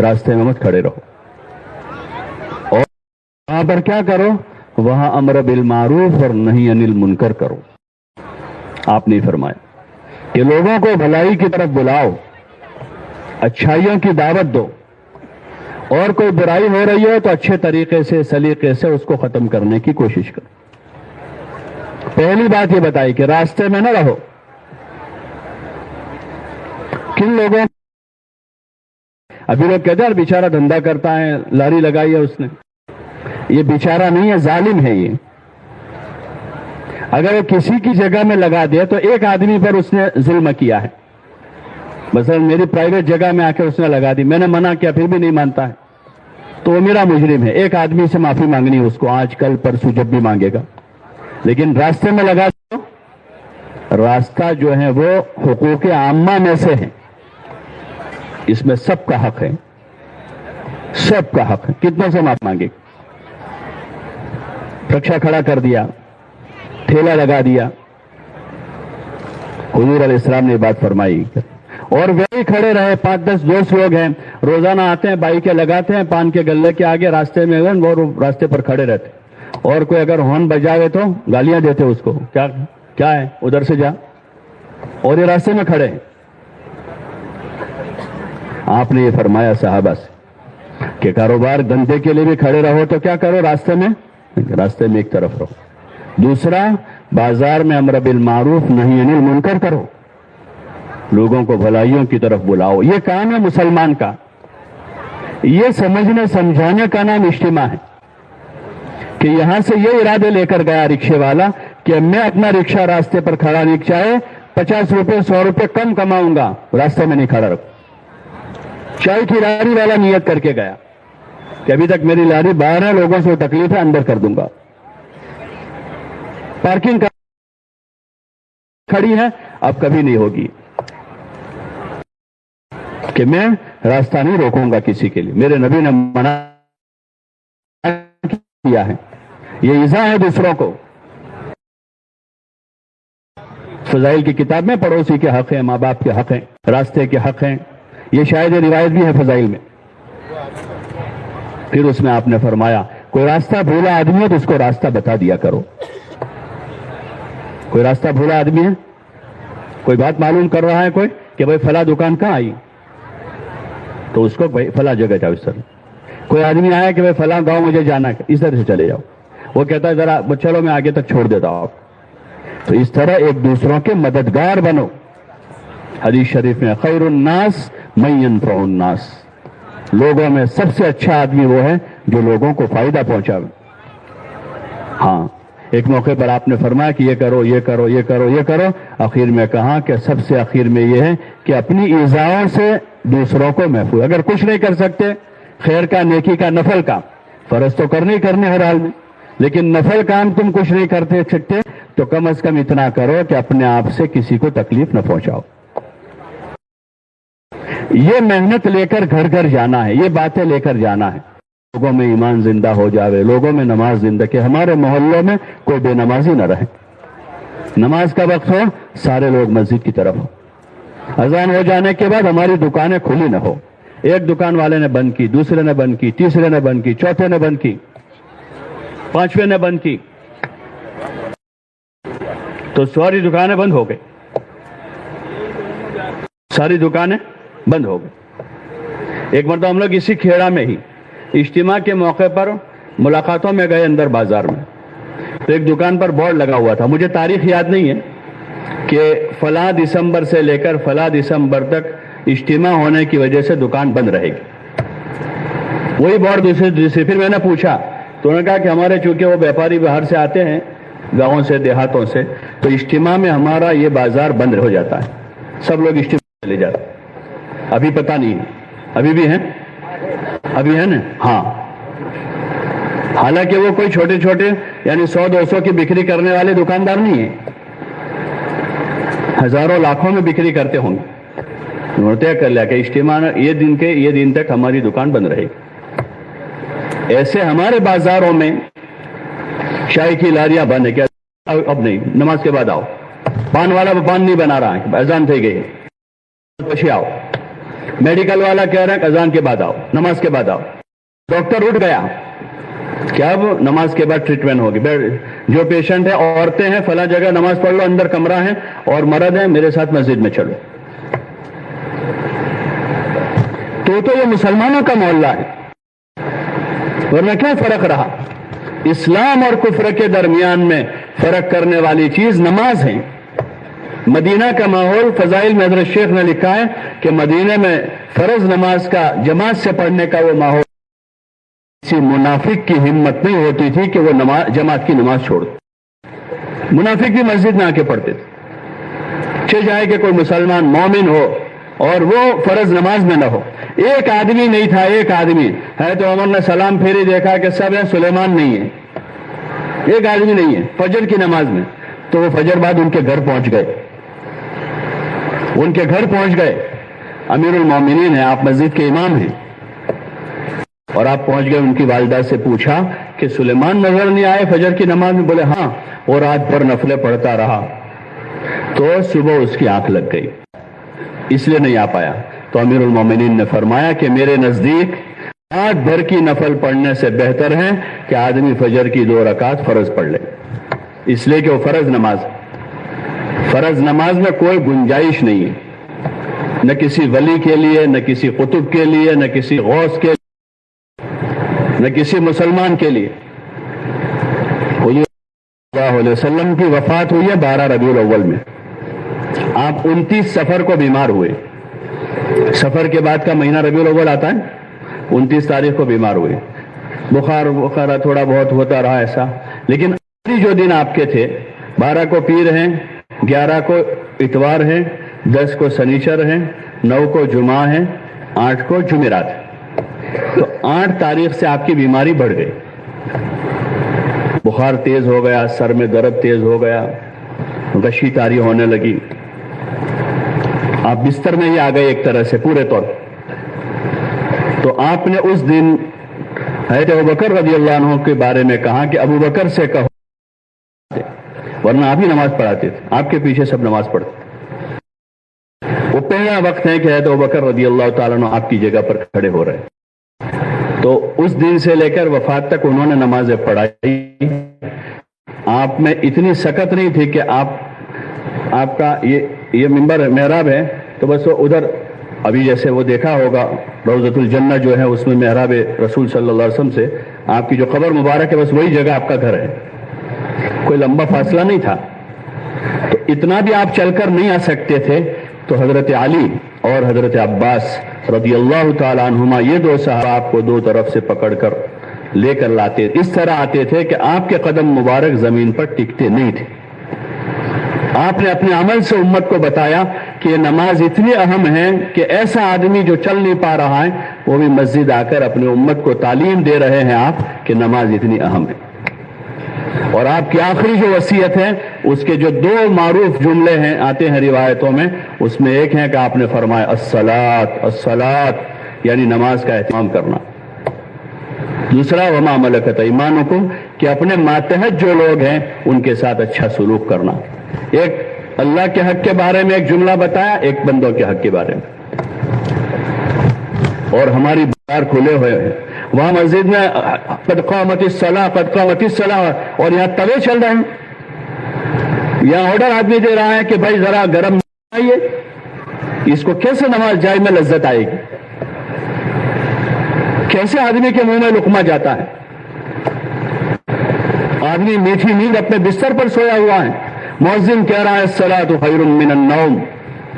راستے میں مت کھڑے رہو، اور وہاں پر کیا کرو؟ وہاں امر بالمعروف اور نہی عن المنکر کرو۔ آپ نے فرمایا کہ لوگوں کو بھلائی کی طرف بلاؤ، اچھائیوں کی دعوت دو، اور کوئی برائی ہو رہی ہو تو اچھے طریقے سے سلیقے سے اس کو ختم کرنے کی کوشش کرو۔ پہلی بات یہ بتائی کہ راستے میں نہ رہو۔ کن لوگوں، ابھی لوگ کہتے ہیں بیچارہ دھندا کرتا ہے، لاری لگائی ہے اس نے، یہ بیچارہ نہیں ہے، ظالم ہے یہ۔ اگر وہ کسی کی جگہ میں لگا دے تو ایک آدمی پر اس نے ظلم کیا ہے، مثلا میری پرائیویٹ جگہ میں آ کے اس نے لگا دی، میں نے منع کیا پھر بھی نہیں مانتا ہے، تو وہ میرا مجرم ہے۔ ایک آدمی سے معافی مانگنی ہے اس کو، آج کل پرسوں جب بھی مانگے گا۔ لیکن راستے میں لگا دو، راستہ جو ہے وہ حقوق عامہ میں سے ہے، اس میں سب کا حق ہے، سب کا حق ہے۔ کتنوں سے معافی مانگے؟ رکشا کھڑا کر دیا، ٹھیلا لگا دیا، حضور علیہ السلام نے یہ بات فرمائی۔ اور وہی کھڑے رہے، 5-10 دوست لوگ ہیں، روزانہ آتے ہیں، بائکیں لگاتے ہیں پان کے گلے کے آگے، راستے میں وہ راستے پر کھڑے رہتے، اور کوئی اگر ہارن بجاوے تو گالیاں دیتے اس کو، کیا ہے ادھر سے جا، اور یہ راستے میں کھڑے ہیں۔ آپ نے یہ فرمایا صحابہ سے کہ کاروبار دھندے کے لیے بھی کھڑے رہو تو کیا کرو، راستے میں ایک طرف رہو۔ دوسرا، بازار میں امر بالمعروف نہی عن المنکر کرو، لوگوں کو بھلائیوں کی طرف بلاؤ، یہ کام ہے مسلمان کا۔ یہ سمجھنے سمجھانے کا نام اجتماع ہے کہ یہاں سے یہ ارادے لے کر گیا رکشے والا کہ میں اپنا رکشہ راستے پر کھڑا نہیں، چاہے 50 روپے 100 روپے کم کماؤں گا، راستے میں نہیں کھڑا رکھوں۔ چائے کی لاری والا نیت کر کے گیا کہ ابھی تک میری لاری باہر ہے، لوگوں سے تکلیف ہے، اندر کر دوں گا۔ پارکنگ کھڑی ہے، اب کبھی نہیں ہوگی کہ میں راستہ نہیں روکوں گا کسی کے لیے، میرے نبی نے منع کیا ہے، یہ ایذا ہے دوسروں کو۔ فضائل کی کتاب میں پڑوسی کے حق ہیں، ماں باپ کے حق ہیں، راستے کے حق ہیں، یہ شاید روایت بھی ہے فضائل میں۔ پھر اس میں آپ نے فرمایا کوئی راستہ بھولا آدمی ہے تو اس کو راستہ بتا دیا کرو۔ کوئی راستہ بھولا آدمی ہے، کوئی بات معلوم کر رہا ہے کوئی کہ بھائی فلاں دکان کہاں آئی، تو اس کو فلاں جگہ جاؤ، اس طرح۔ کوئی آدمی آیا کہ بھائی فلاں گاؤں مجھے جانا ہے، اس طرح سے چلے جاؤ، وہ کہتا ہے ذرا چلو میں آگے تک چھوڑ دیتا ہوں آپ۔ تو اس طرح ایک دوسروں کے مددگار بنو۔ حدیث شریف میں خیر الناس من ينفع الناس، لوگوں میں سب سے اچھا آدمی وہ ہے جو لوگوں کو فائدہ پہنچاوے۔ ہاں، ایک موقع پر آپ نے فرمایا کہ یہ کرو یہ کرو یہ کرو یہ کرو، آخر میں کہا کہ سب سے آخر میں یہ ہے کہ اپنی ایذاؤں سے دوسروں کو محفوظ، اگر کچھ نہیں کر سکتے خیر کا، نیکی کا، نفل کا، فرض تو کرنے ہر حال میں، لیکن نفل کام تم کچھ نہیں کرتے سکتے تو کم از کم اتنا کرو کہ اپنے آپ سے کسی کو تکلیف نہ پہنچاؤ۔ یہ محنت لے کر گھر گھر جانا ہے، یہ باتیں لے کر جانا ہے، لوگوں میں ایمان زندہ ہو جاوے، لوگوں میں نماز زندہ، کہ ہمارے محلوں میں کوئی بے نمازی نہ رہے، نماز کا وقت ہو سارے لوگ مسجد کی طرف ہو، اذان ہو جانے کے بعد ہماری دکانیں کھلی نہ ہو، ایک دکان والے نے بند کی، دوسرے نے بند کی، تیسرے نے بند کی، چوتھے نے بند کی، پانچویں نے بند کی، تو ساری دکانیں بند ہو گئی، ساری دکانیں بند ہو گئی۔ ایک مرتبہ ہم لوگ اسی کھیڑا میں ہی اجتماع کے موقع پر ملاقاتوں میں گئے اندر بازار میں، تو ایک دکان پر بورڈ لگا ہوا تھا، مجھے تاریخ یاد نہیں ہے کہ فلاں دسمبر سے لے کر فلاں دسمبر تک اجتماع ہونے کی وجہ سے دکان بند رہے گی۔ وہی بورڈ دوسری پھر میں نے پوچھا تو انہوں نے کہا کہ ہمارے چونکہ وہ بیپاری باہر سے آتے ہیں، گاؤں سے، دیہاتوں سے، تو اجتماع میں ہمارا یہ بازار بند ہو جاتا ہے، سب لوگ اجتماع چلے جاتے ہیں۔ ابھی پتہ نہیں ہے، ابھی بھی ہیں، ابھی ہے نا؟ ہاں، حالانکہ وہ کوئی چھوٹے چھوٹے یعنی 100-200 کی بکری کرنے والے دکاندار نہیں ہیں، ہزاروں لاکھوں میں بکری کرتے ہوں گے۔ انہوں نے طے کر لیا کہ اجتماع یہ دن تک ہماری دکان بند رہے گی۔ ایسے ہمارے بازاروں میں چائے کی لاریاں بند ہے، کیا اب نہیں، نماز کے بعد آؤ، پان والا وہ پان نہیں بنا رہا ہے، اذان تھئی گئی ہے، پچھے آؤ، میڈیکل والا کہہ رہا ہے کہ اذان کے بعد آؤ، نماز کے بعد آؤ، ڈاکٹر اٹھ گیا کہ اب نماز کے بعد ٹریٹمنٹ ہوگی، جو پیشنٹ ہے، عورتیں ہیں، فلاں جگہ نماز پڑھ لو، اندر کمرہ ہے، اور مرد ہیں میرے ساتھ مسجد میں چلو۔ تو یہ مسلمانوں کا محلہ ہے، ورنہ کیا فرق رہا؟ اسلام اور کفر کے درمیان میں فرق کرنے والی چیز نماز ہے۔ مدینہ کا ماحول، فضائل میں حضرت شیخ نے لکھا ہے کہ مدینہ میں فرض نماز کا جماعت سے پڑھنے کا وہ ماحول، کسی منافق کی ہمت نہیں ہوتی تھی کہ وہ جماعت کی نماز چھوڑ دے۔ منافق بھی مسجد میں آ کے پڑھتے تھے، چاہے کہ کوئی مسلمان مومن ہو اور وہ فرض نماز میں نہ ہو۔ ایک آدمی نہیں تھا، ایک آدمی ہے تو عمر نے سلام پھیری، دیکھا کہ سب ہیں، سلیمان نہیں ہے، ایک آدمی نہیں ہے فجر کی نماز میں۔ تو وہ فجر بعد ان کے گھر پہنچ گئے، ان کے گھر پہنچ گئے۔ امیر المومنین ہیں، آپ مسجد کے امام ہیں، اور آپ پہنچ گئے۔ ان کی والدہ سے پوچھا کہ سلیمان نظر نہیں آئے فجر کی نماز میں؟ بولے ہاں، وہ رات بھر نفلیں پڑھتا رہا، تو صبح اس کی آنکھ لگ گئی، اس لیے نہیں آ پایا۔ تو امیر المومنین نے فرمایا کہ میرے نزدیک رات بھر کی نفل پڑھنے سے بہتر ہے کہ آدمی فجر کی 2 رکعت فرض پڑھ لے، اس لیے کہ وہ فرض نماز میں کوئی گنجائش نہیں ہے، نہ کسی ولی کے لیے، نہ کسی قطب کے لیے، نہ کسی غوث کے لیے، نہ کسی مسلمان کے لیے۔ حضور صلی اللہ علیہ وسلم کی وفات ہوئی ہے 12 ربیع الاول میں، آپ 29 صفر کو بیمار ہوئے، سفر کے بعد کا مہینہ ربیع الاول آتا ہے، 29 تاریخ کو بیمار ہوئے، بخار تھوڑا بہت ہوتا رہا ایسا، لیکن آخری جو دن آپ کے تھے، 12 کو پیر ہیں، 11 کو اتوار ہے، 10 کو سنیچر ہے، 9 کو جمعہ ہے، 8 کو جمعرات ہے، تو 8 تاریخ سے آپ کی بیماری بڑھ گئی، بخار تیز ہو گیا، سر میں درد تیز ہو گیا، غشی طاری ہونے لگی، آپ بستر میں ہی آ گئے ایک طرح سے پورے طور۔ تو آپ نے اس دن حضرت ابوبکر رضی اللہ عنہ کے بارے میں کہا کہ ابو بکر سے کہو، ورنہ آپ ہی نماز پڑھاتے تھے، آپ کے پیچھے سب نماز پڑھتے تھے۔ وہ پہلا وقت ہے کہ حضرت ابوبکر رضی اللہ تعالیٰ عنہ آپ کی جگہ پر کھڑے ہو رہے ہیں۔ تو اس دن سے لے کر وفات تک انہوں نے نمازیں پڑھائی۔ آپ میں اتنی سکت نہیں تھی کہ آپ کا یہ منبر محراب ہے تو بس وہ ادھر، ابھی جیسے وہ دیکھا ہوگا روضۃ الجنہ جو ہے اس میں محراب رسول صلی اللہ علیہ وسلم سے آپ کی جو قبر مبارک ہے، بس وہی جگہ آپ کا گھر ہے، کوئی لمبا فاصلہ نہیں تھا، تو اتنا بھی آپ چل کر نہیں آ سکتے تھے۔ تو حضرت علی اور حضرت عباس رضی اللہ تعالی عنہما، یہ 2 صحابہ آپ کو 2 طرف سے پکڑ کر لے کر لاتے، اس طرح آتے تھے کہ آپ کے قدم مبارک زمین پر ٹکتے نہیں تھے۔ آپ نے اپنے عمل سے امت کو بتایا کہ یہ نماز اتنی اہم ہے کہ ایسا آدمی جو چل نہیں پا رہا ہے وہ بھی مسجد آ کر اپنی امت کو تعلیم دے رہے ہیں آپ کہ نماز اتنی اہم ہے۔ اور آپ کی آخری جو وصیت ہے اس کے جو 2 معروف جملے ہیں آتے ہیں روایتوں میں، اس میں ایک ہے کہ آپ نے فرمایا الصلاۃ، یعنی نماز کا اہتمام کرنا۔ دوسرا وما ملکت ایمانکم، کہ اپنے ماتحت جو لوگ ہیں ان کے ساتھ اچھا سلوک کرنا۔ ایک اللہ کے حق کے بارے میں ایک جملہ بتایا، ایک بندوں کے حق کے بارے میں۔ اور ہماری بازار کھلے ہوئے ہیں، وہاں مسجد میں قد قامت الصلاۃ، اور یہاں توے چل رہے ہیں، یہاں آرڈر آدمی دے رہا ہے کہ بھائی ذرا گرم آئیے، اس کو کیسے نماز جائے میں لذت آئے گی؟ کیسے آدمی کے منہ میں لقمہ جاتا ہے؟ آدمی میٹھی نیند اپنے بستر پر سویا ہوا ہے، مؤذن کہہ رہا ہے الصلاۃ خیر من النوم،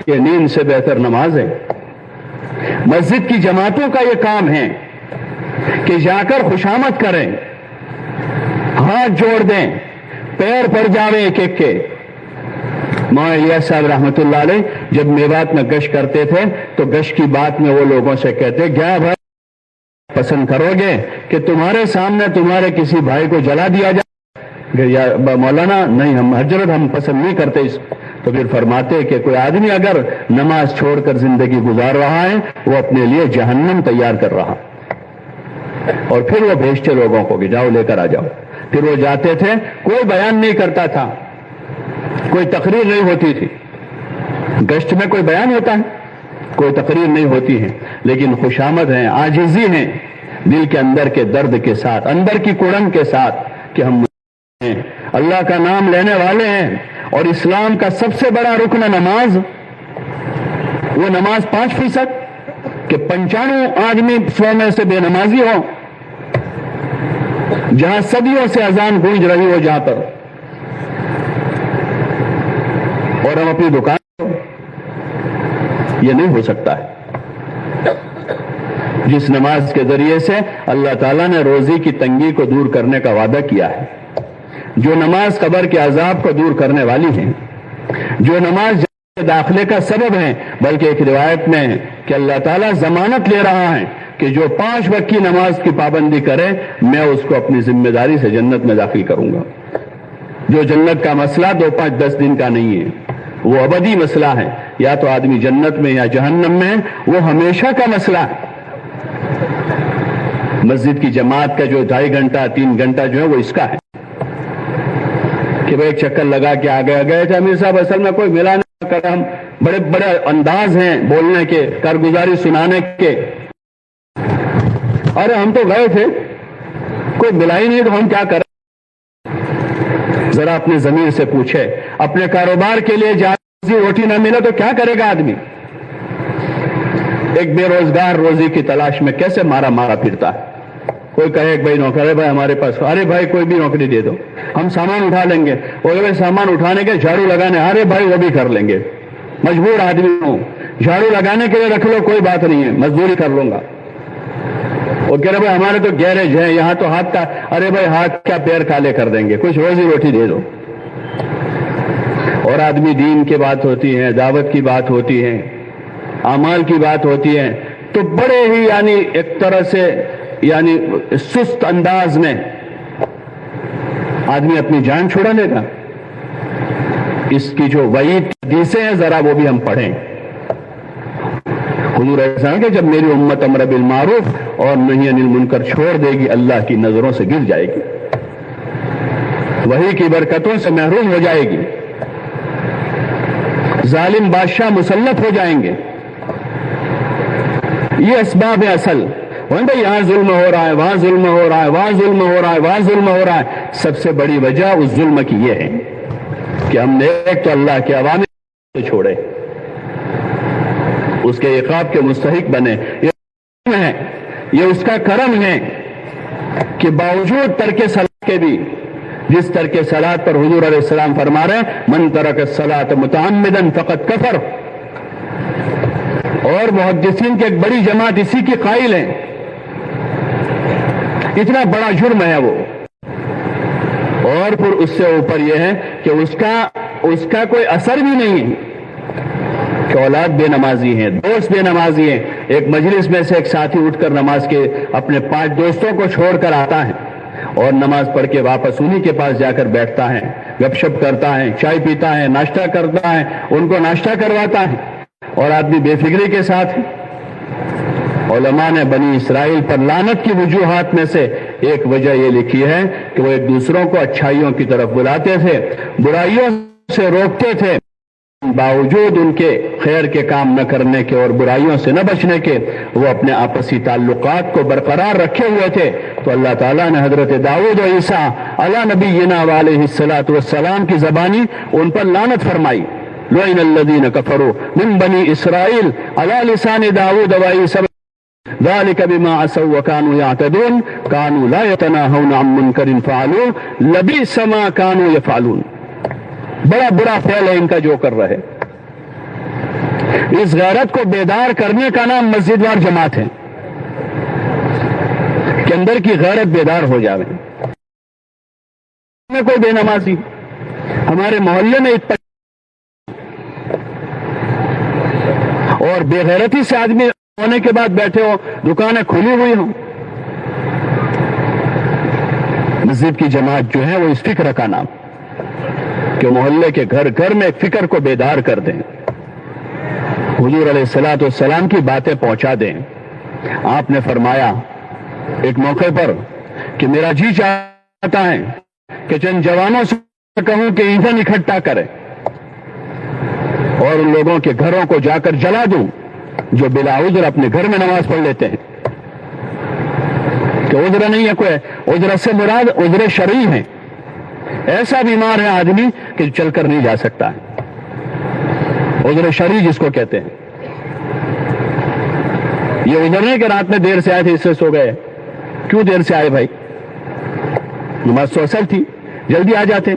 یہ نیند سے بہتر نماز ہے۔ مسجد کی جماعتوں کا یہ کام ہے کہ جا کر خوشامد کریں، ہاتھ جوڑ دیں، پیر پڑ جاویں ایک ایک کے۔ مولانا الیاس صاحب رحمۃ اللہ علیہ جب میوات میں گشت کرتے تھے تو گشت کی بات میں وہ لوگوں سے کہتے، کیا بھائی پسند کرو گے کہ تمہارے سامنے تمہارے کسی بھائی کو جلا دیا جائے؟ یا مولانا نہیں، ہم حضرت ہم پسند نہیں کرتے اس۔ تو پھر فرماتے کہ کوئی آدمی اگر نماز چھوڑ کر زندگی گزار رہا ہے وہ اپنے لیے جہنم تیار کر رہا، اور پھر وہ بھیجتے لوگوں کو کہ جاؤ لے کر آ جاؤ۔ پھر وہ جاتے تھے، کوئی بیان نہیں کرتا تھا، کوئی تقریر نہیں ہوتی تھی۔ گشت میں کوئی بیان ہوتا ہے؟ کوئی تقریر نہیں ہوتی ہے، لیکن خوشامد ہیں، عاجزی ہیں، دل کے اندر کے درد کے ساتھ، اندر کی کڑن کے ساتھ کہ ہم ہیں، اللہ کا نام لینے والے ہیں، اور اسلام کا سب سے بڑا رکن نماز، وہ نماز 5% کہ 95 آدمی 100 میں سے بے نمازی ہو، جہاں صدیوں سے اذان گونج رہی ہو جہاں پر، اور ہم اپنی دکان، یہ نہیں ہو سکتا ہے۔ جس نماز کے ذریعے سے اللہ تعالیٰ نے روزی کی تنگی کو دور کرنے کا وعدہ کیا ہے، جو نماز قبر کے عذاب کو دور کرنے والی ہے، جو نماز جنت کے داخلے کا سبب ہے، بلکہ ایک روایت میں کہ اللہ تعالیٰ ضمانت لے رہا ہے کہ جو 5 وقت کی نماز کی پابندی کرے میں اس کو اپنی ذمہ داری سے جنت میں داخل کروں گا۔ جو جنت کا مسئلہ 2 5 10 دن کا نہیں ہے، وہ ابدی مسئلہ ہے، یا تو آدمی جنت میں یا جہنم میں ہے، وہ ہمیشہ کا مسئلہ ہے۔ مسجد کی جماعت کا جو 2.5 گھنٹہ 3 گھنٹہ جو ہے وہ اس کا ہے کہ بھائی ایک چکر لگا کے آگے گئے تھے امیر صاحب، اصل میں کوئی ملا نہیں کر، ہم بڑے بڑے انداز ہیں بولنے کے، کارگزاری سنانے کے، ارے ہم تو گئے تھے کوئی ملا ہی نہیں تو ہم کیا کریں؟ ذرا اپنے ضمیر سے پوچھے، اپنے کاروبار کے لیے روزی روٹی نہ ملے تو کیا کرے گا آدمی؟ ایک بے روزگار روزی کی تلاش میں کیسے مارا پھرتا ہے؟ کوئی کہے کہ بھائی نوکر بھائی ہمارے پاس، ارے بھائی کوئی بھی نوکری دے دو، ہم سامان اٹھا لیں گے، اور بھائی سامان اٹھانے کے جھاڑو لگانے، ارے بھائی وہ بھی کر لیں گے، مجبور آدمی ہوں، جھاڑو لگانے کے لیے رکھ لو کوئی بات نہیں ہے، مزدوری کر لوں گا۔ وہ کہہ رہے بھائی ہمارے تو گیرج ہے یہاں تو ہاتھ کا، ارے بھائی ہاتھ کیا پیر کالے کر دیں گے، کچھ روزی روٹی دے دو۔ اور آدمی دین کی بات ہوتی ہے، دعوت کی بات ہوتی ہے، اعمال کی بات ہوتی ہے، تو بڑے ہی ایک طرح سے سست انداز میں آدمی اپنی جان چھڑا لے گا۔ اس کی جو وعید حدیثیں ہیں ذرا وہ بھی ہم پڑھیں۔ حضور ایسا ہے کہ جب میری امت امر بالمعروف اور نہی عن المنکر چھوڑ دے گی، اللہ کی نظروں سے گر جائے گی، وحی کی برکتوں سے محروم ہو جائے گی، ظالم بادشاہ مسلط ہو جائیں گے۔ یہ اسباب ہے اصل، بھائی یہاں ظلم ہو رہا ہے، وہاں ظلم ہو رہا ہے، وہاں ظلم ہو رہا ہے، وہاں ظلم ہو رہا ہے، سب سے بڑی وجہ اس ظلم کی یہ ہے کہ ہم نے ایک تو اللہ کے عوامر کو چھوڑے، اس کے عقاب کے مستحق بنے۔ یہ اس کا کرم ہے کہ باوجود ترک صلاۃ کے بھی، جس ترک صلاۃ پر حضور علیہ السلام فرما رہے ہیں من ترک الصلاۃ متعمدا فقد کفر، اور محدثین کی ایک بڑی جماعت اسی کی قائل ہے، اتنا بڑا جرم ہے وہ۔ اور پھر اس سے اوپر یہ ہے کہ اس کا کوئی اثر بھی نہیں ہے کہ اولاد بے نمازی ہیں، دوست بے نمازی ہیں۔ ایک مجلس میں سے ایک ساتھی اٹھ کر نماز کے اپنے 5 دوستوں کو چھوڑ کر آتا ہے اور نماز پڑھ کے واپس انہی کے پاس جا کر بیٹھتا ہے، گپ شپ کرتا ہے، چائے پیتا ہے، ناشتہ کرتا ہے، ان کو ناشتہ کرواتا ہے، اور آدمی بے فکری کے ساتھ ہے۔ علماء نے بنی اسرائیل پر لعنت کی وجوہات میں سے ایک وجہ یہ لکھی ہے کہ وہ ایک دوسروں کو اچھائیوں کی طرف بلاتے تھے، برائیوں سے روکتے تھے، باوجود ان کے خیر کے کام نہ کرنے کے اور برائیوں سے نہ بچنے کے وہ اپنے آپسی تعلقات کو برقرار رکھے ہوئے تھے۔ تو اللہ تعالیٰ نے حضرت داؤد و عیسیٰ علی نبینا علیہ الصلاۃ والسلام کی زبانی ان پر لعنت فرمائی، لعن الذین کفروا من بنی اسرائیل علی لسان داؤد و عیسیٰ ذلك بما عصوا وكانوا يعتدون كانوا لا يتناهون عن منكر فعلوه لبئس ما كانوا يفعلون۔ بڑا برا فعل ہے ان کا جو کر رہے۔ اس غیرت کو بیدار کرنے کا نام مسجد وار جماعت ہے کہ اندر کی غیرت بیدار ہو جاوے۔ میں کوئی بے نمازی ہمارے محلے میں اور بے غیرتی سے آدمی ہونے کے بعد بیٹھے ہو، دکانیں کھلی ہوئی ہوں۔ مسجد کی جماعت جو ہے وہ اس فکر کا نام کہ محلے کے گھر گھر میں فکر کو بیدار کر دیں، حضور علیہ الصلاۃ والسلام کی باتیں پہنچا دیں۔ آپ نے فرمایا ایک موقع پر کہ میرا جی چاہتا ہے کہ چند جوانوں سے کہوں کہ ایندھن اکٹھا کریں اور ان لوگوں کے گھروں کو جا کر جلا دوں جو بلا عذر اپنے گھر میں نماز پڑھ لیتے ہیں۔ کہ عذر نہیں ہے کوئی، عذر سے مراد عذر شرعی ہے، ایسا بیمار ہے آدمی کہ چل کر نہیں جا سکتا ہے، عذر شرعی جس کو کہتے ہیں۔ یہ عذر نہیں کہ رات میں دیر سے آئے تھے اس سے سو گئے، کیوں دیر سے آئے بھائی؟ نماز تو اصل تھی، جلدی آ جاتے،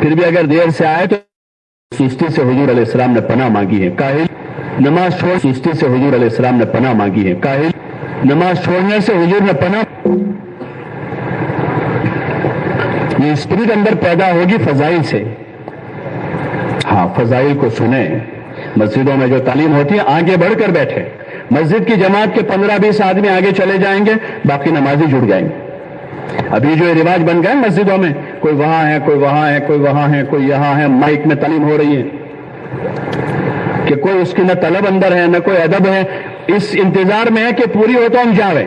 پھر بھی اگر دیر سے آئے تو سستی سے حضور علیہ السلام نے پناہ مانگی ہے۔ کاہل نماز چھوڑ سستی سے حضور علیہ السلام نے پناہ مانگی ہے۔ کاہل نماز چھوڑنے سے حضور نے پناہ، یہ اسپرٹ اندر پیدا ہوگی فضائل سے۔ ہاں، فضائل کو سنیں، مسجدوں میں جو تعلیم ہوتی ہے آگے بڑھ کر بیٹھے، مسجد کی جماعت کے 15-20 آدمی آگے چلے جائیں گے، باقی نمازی جڑ جائیں گے۔ ابھی جو رواج بن گئے مسجدوں میں، کوئی وہاں ہے، کوئی وہاں ہے، کوئی وہاں ہے، کوئی یہاں ہے، مائک میں تعلیم ہو رہی ہے کہ کوئی اس کی نہ طلب اندر ہے نہ کوئی ادب ہے، اس انتظار میں ہے کہ پوری ہو تو ہم جاویں،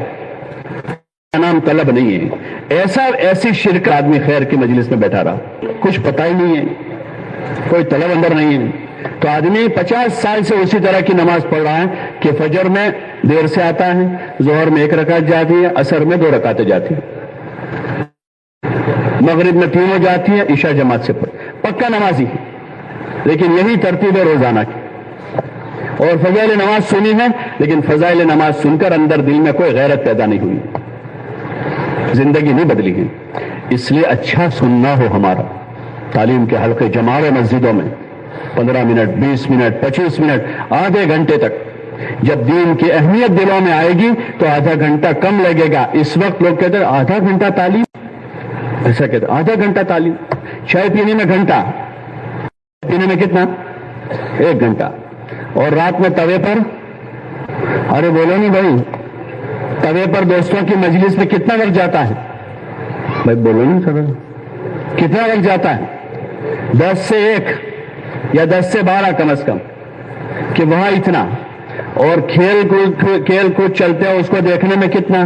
نام طلب نہیں ہے۔ ایسی شرک آدمی خیر کی مجلس میں بیٹھا رہا، کچھ پتہ ہی نہیں ہے، کوئی طلب اندر نہیں ہے، تو آدمی 50 سال سے اسی طرح کی نماز پڑھ رہا ہے کہ فجر میں دیر سے آتا ہے، ظہر میں 1 رکعت جاتی ہے، عصر میں 2 رکعتیں جاتی ہیں، مغرب میں 3 ہو جاتی ہے، عشاء جماعت سے پکا نمازی ہے، لیکن یہی ترتیب ہے روزانہ کی۔ اور فضائل نماز سنی ہے، لیکن فضائل نماز سن کر اندر دل میں کوئی غیرت پیدا نہیں ہوئی، زندگی نہیں بدلی ہے۔ اس لیے اچھا سننا ہو ہمارا، تعلیم کے حلقے جماؤ مسجدوں میں 15 منٹ، 20 منٹ، 25 منٹ، آدھے گھنٹے تک۔ جب دین کی اہمیت دلوں میں آئے گی تو آدھا گھنٹہ کم لگے گا۔ اس وقت لوگ کہتے ہیں آدھا گھنٹہ تعلیم، ایسا کہتے ہیں آدھا گھنٹہ تعلیم، چائے پینے میں گھنٹہ، پینے میں کتنا؟ 1 گھنٹہ، اور رات میں توے پر، ارے بولو نہیں بھائی، توے پر دوستوں کی مجلس میں کتنا وقت جاتا ہے؟ بھائی بولو نہیں سر، کتنا وقت جاتا ہے؟ 10 سے 1 یا 10 سے 12 کم از کم، کہ وہاں اتنا، اور کھیل کود چلتے ہیں اس کو دیکھنے میں کتنا؟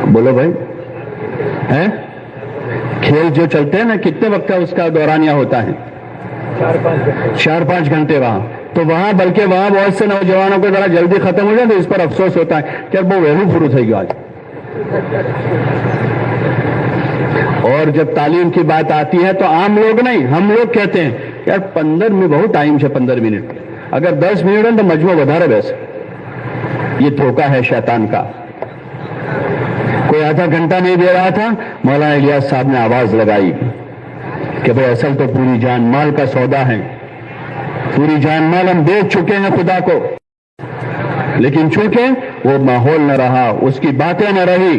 بولو بھائی، ہے کھیل جو چلتے ہیں نا، کتنے وقت کا اس کا دورانیہ ہوتا ہے؟ 4-5 گھنٹے وہاں، تو وہاں بلکہ وہاں بہت سے نوجوانوں کو ذرا جلدی ختم ہو جائے تو اس پر افسوس ہوتا ہے کہ وہ ویلو پورو تھے گا آج۔ اور جب تعلیم کی بات آتی ہے تو عام لوگ نہیں، ہم لوگ کہتے ہیں یار 15 میں بہت ٹائم ہے، 15 منٹ، اگر 10 منٹ ہے تو مجموع بتا رہے ویسے۔ یہ دھوکہ ہے شیطان کا۔ کوئی آدھا گھنٹہ نہیں دے رہا تھا، مولانا الیاس صاحب نے آواز لگائی کہ بھئی اصل تو پوری جان مال کا سودا ہے، پوری جان مال ہم بیچ چکے ہیں خدا کو، لیکن چونکہ وہ ماحول نہ رہا، اس کی باتیں نہ رہی،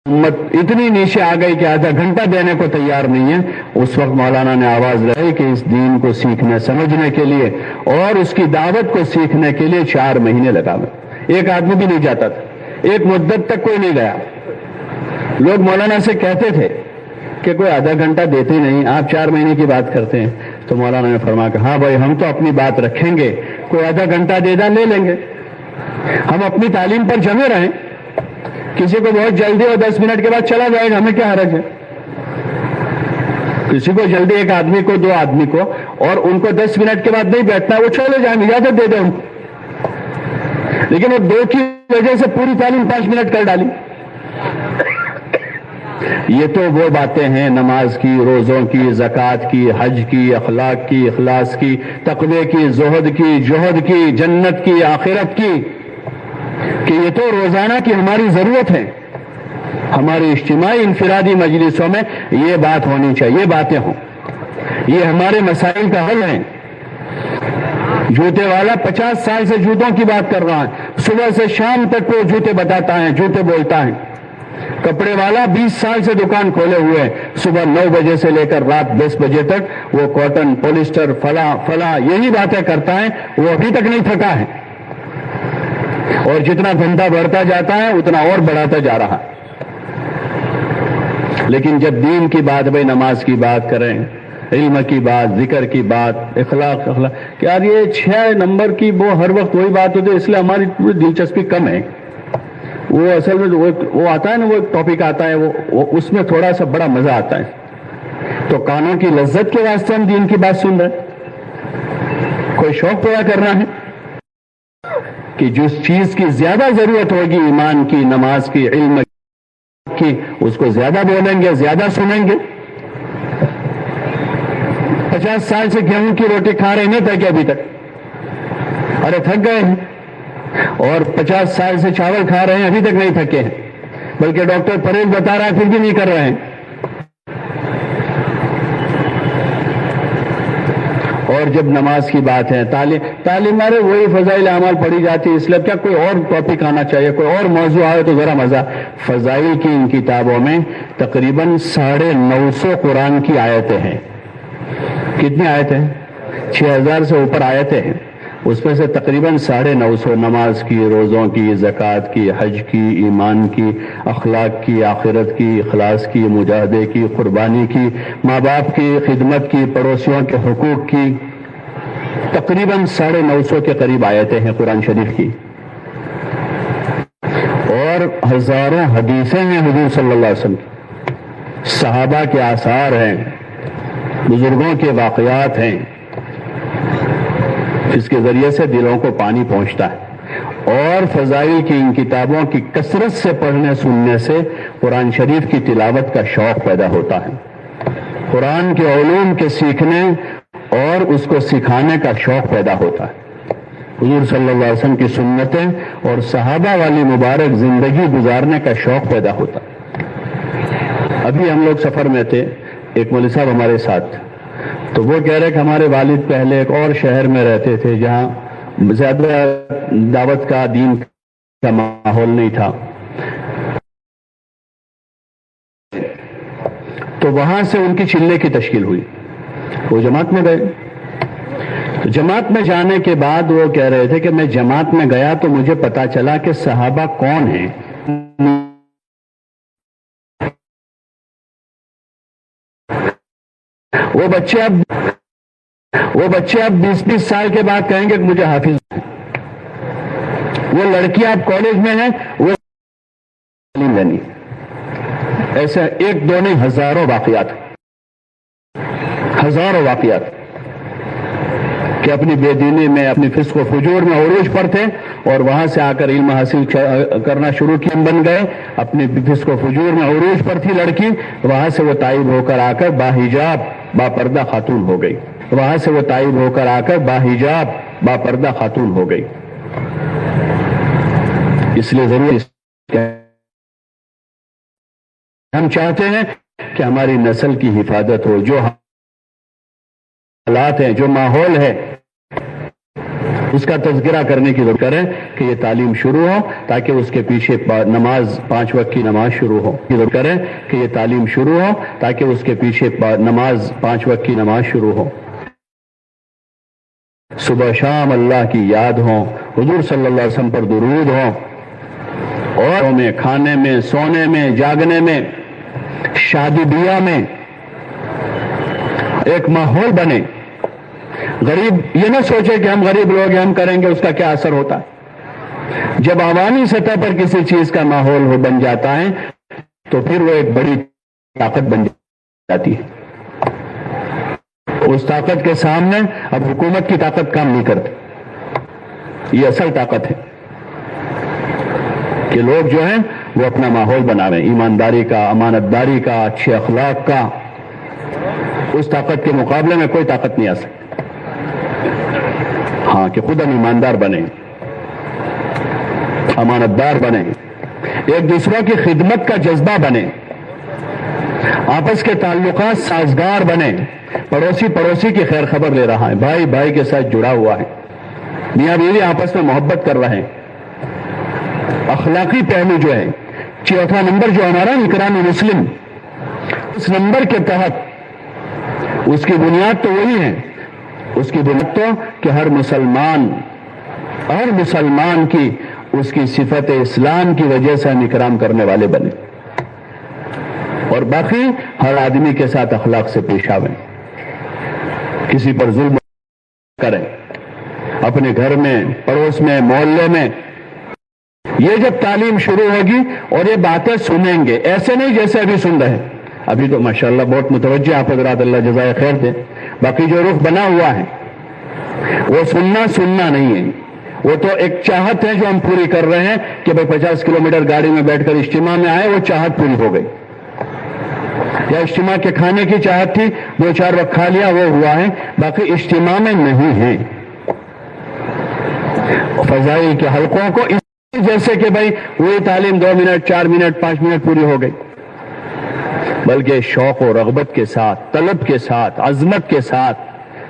امت اتنی نیچے آ گئی کہ آدھا گھنٹہ دینے کو تیار نہیں ہے۔ اس وقت مولانا نے آواز لگائی کہ اس دین کو سیکھنے سمجھنے کے لیے اور اس کی دعوت کو سیکھنے کے لیے 4 مہینے لگا ہوئے، ایک آدمی بھی نہیں جاتا تھا، ایک مدت تک کوئی نہیں گیا۔ لوگ مولانا سے کہتے تھے کہ کوئی آدھا گھنٹہ دیتے نہیں، آپ 4 مہینے کی بات کرتے ہیں، تو مولانا نے فرمایا کہ ہاں بھائی ہم تو اپنی بات رکھیں گے، کوئی آدھا گھنٹہ دے دا لے لیں گے، ہم اپنی تعلیم پر جمے رہیں، کسی کو بہت جلدی اور 10 منٹ کے بعد چلا جائے گا، ہمیں کیا حرج ہے؟ کسی کو جلدی، ایک آدمی کو 2 آدمی کو، اور ان کو 10 منٹ کے بعد نہیں بیٹھنا ہے، وہ چلے جائیں، اجازت دے دیں ان کو، لیکن وہ 2 کی وجہ سے پوری تعلیم 5 منٹ کر ڈالی۔ یہ تو وہ باتیں ہیں نماز کی، روزوں کی، زکوٰۃ کی، حج کی، اخلاق کی، اخلاص کی، تقوی کی، زہد کی، جہد کی، جنت کی، آخرت کی، کہ یہ تو روزانہ کی ہماری ضرورت ہے۔ ہماری اجتماعی انفرادی مجلسوں میں یہ بات ہونی چاہیے، یہ باتیں ہوں، یہ ہمارے مسائل کا حل ہے۔ جوتے والا 50 سال سے جوتوں کی بات کر رہا ہے، صبح سے شام تک وہ جوتے بتاتا ہے، جوتے بولتا ہے۔ کپڑے والا 20 سال سے دکان کھولے ہوئے، صبح 9 بجے سے لے کر رات 10 بجے تک وہ کاٹن، پولیسٹر، فلا یہی باتیں کرتا ہے، وہ ابھی تک نہیں تھکا ہے، اور جتنا دھندا بڑھتا جاتا ہے اتنا اور بڑھاتا جا رہا۔ لیکن جب دین کی بات، بھائی نماز کی بات کریں، علم کی بات، ذکر کی بات، اخلاق کہ یار یہ 6 نمبر کی وہ ہر وقت وہی بات ہوتی ہے، اس لیے ہماری دلچسپی کم ہے۔ وہ اصل میں وہ آتا ہے نا، وہ ایک ٹاپک آتا ہے، وہ اس میں تھوڑا سا بڑا مزہ آتا ہے، تو کانوں کی لذت کے واسطے ہم دین کی بات سن رہے ہیں، کوئی شوق پورا کرنا ہے کہ جس چیز کی زیادہ ضرورت ہوگی، ایمان کی، نماز کی، علم کی، اس کو زیادہ بولیں گے، زیادہ سنیں گے۔ 50 سال سے گیہوں کی روٹی کھا رہے نہیں تھکے ابھی تک، ارے تھک گئے ہیں، اور 50 سال سے چاول کھا رہے ہیں، ابھی تک نہیں تھکے ہیں، بلکہ ڈاکٹر پرہیز بتا رہا ہے پھر بھی نہیں کر رہے ہیں. اور جب نماز کی بات ہے، تعلیم وہی فضائل اعمال پڑھی جاتی ہے، اس لیے کیا کوئی اور ٹاپک آنا چاہیے، کوئی اور موضوع آئے تو ذرا مزہ. فضائل کی ان کتابوں میں تقریباً 950 قرآن کی آیتیں ہیں. کتنی آیتیں؟ 6000 سے اوپر آیتیں ہیں. اس میں سے تقریباً 950 نماز کی، روزوں کی، زکوٰۃ کی، حج کی، ایمان کی، اخلاق کی، آخرت کی، اخلاص کی، مجاہدے کی، قربانی کی، ماں باپ کی خدمت کی، پڑوسیوں کے حقوق کی، تقریباً 950 کے قریب آیتیں ہیں قرآن شریف کی. اور ہزاروں حدیثیں ہیں حضور صلی اللہ علیہ وسلم کی، صحابہ کے آثار ہیں، بزرگوں کے واقعات ہیں، اس کے ذریعے سے دلوں کو پانی پہنچتا ہے. اور فضائل کی ان کتابوں کی کثرت سے پڑھنے سننے سے قرآن شریف کی تلاوت کا شوق پیدا ہوتا ہے، قرآن کے علوم کے سیکھنے اور اس کو سکھانے کا شوق پیدا ہوتا ہے. حضور صلی اللہ علیہ وسلم کی سنتیں اور صحابہ والی مبارک زندگی گزارنے کا شوق پیدا ہوتا ہے. ابھی ہم لوگ سفر میں تھے، ایک مولوی صاحب ہمارے ساتھ، تو وہ کہہ رہے کہ ہمارے والد پہلے ایک اور شہر میں رہتے تھے جہاں زیادہ دعوت کا، دین کا ماحول نہیں تھا، تو وہاں سے ان کی چلے کی تشکیل ہوئی، وہ جماعت میں گئے. تو جماعت میں جانے کے بعد وہ کہہ رہے تھے کہ میں جماعت میں گیا تو مجھے پتا چلا کہ صحابہ کون ہیں. وہ بچے اب 20-20 سال کے بعد کہیں گے کہ مجھے حافظ ہیں. وہ لڑکیاں اب کالج میں ہیں، وہ تعلیم لینی. ایسے ایک دو نہیں، ہزاروں واقعات کہ اپنی بے دینی میں، اپنی فسق و فجور میں عروج پر تھے اور وہاں سے آ کر علم حاصل کرنا شروع کیا، بن گئے. اپنی فسق و فجور میں عروج پر تھی لڑکی، وہاں سے وہ تائب ہو کر آ کر باحجاب باپردہ خاتون ہو گئی. وہاں سے وہ تائب ہو کر آ کر باحجاب باپردہ خاتون ہو گئی. اس لیے ضروری ہم چاہتے ہیں کہ ہماری نسل کی حفاظت ہو. جو حالات ہیں، جو ماحول ہے، اس کا تذکرہ کرنے کی ضرورت کریں کہ یہ تعلیم شروع ہو تاکہ اس کے پیچھے نماز، 5 وقت کی نماز شروع ہو. ضرورت کریں کہ یہ تعلیم شروع ہو تاکہ اس کے پیچھے نماز، 5 وقت کی نماز شروع ہو. صبح شام اللہ کی یاد ہو، حضور صلی اللہ علیہ وسلم پر درود ہو، اور میں، کھانے میں، سونے میں، جاگنے میں، شادی بیاہ میں ایک ماحول بنے. غریب یہ نہ سوچے کہ ہم غریب لوگ ہیں، ہم کریں گے، اس کا کیا اثر ہوتا ہے. جب عوامی سطح پر کسی چیز کا ماحول بن جاتا ہے تو پھر وہ ایک بڑی طاقت بن جاتی ہے. اس طاقت کے سامنے اب حکومت کی طاقت کام نہیں کرتی. یہ اصل طاقت ہے کہ لوگ جو ہیں وہ اپنا ماحول بنا رہے ہیں، ایمانداری کا، امانت داری کا، اچھے اخلاق کا. اس طاقت کے مقابلے میں کوئی طاقت نہیں آ سکتی. ہاں کہ خود ہم ایماندار بنیں، امانت دار بنیں، ایک دوسروں کی خدمت کا جذبہ بنے، آپس کے تعلقات سازگار بنے. پڑوسی کی خیر خبر لے رہا ہے، بھائی بھائی کے ساتھ جڑا ہوا ہے، میاں بیوی آپس میں محبت کر رہے ہیں. اخلاقی پہلو جو ہے، 4تھا نمبر جو ہمارا اکرام مسلم، اس نمبر کے تحت اس کی بنیاد تو وہی ہے، اس کی بنیاد تو کہ ہر مسلمان کی اس کی صفت اسلام کی وجہ سے ہم اکرام کرنے والے بنے، اور باقی ہر آدمی کے ساتھ اخلاق سے پیش آویں، کسی پر ظلم کریں، اپنے گھر میں، پڑوس میں، محلے میں. یہ جب تعلیم شروع ہوگی اور یہ باتیں سنیں گے، ایسے نہیں جیسے ابھی سن رہے ہیں. ابھی تو ماشاءاللہ بہت متوجہ آپ حضرات، اللہ جزائے خیر دے. باقی جو رخ بنا ہوا ہے وہ سننا نہیں ہے، وہ تو ایک چاہت ہے جو ہم پوری کر رہے ہیں کہ بھائی 50 کلومیٹر گاڑی میں بیٹھ کر اجتماع میں آئے، وہ چاہت پوری ہو گئی. یا اجتماع کے کھانے کی چاہت تھی، 2-4 وقت کھا لیا، وہ ہوا ہے، باقی اجتماع میں نہیں ہے. فضائل کے حلقوں کو جیسے کہ بھائی وہی تعلیم 2 منٹ 4 منٹ 5 منٹ پوری ہو گئی، بلکہ شوق و رغبت کے ساتھ، طلب کے ساتھ، عظمت کے ساتھ،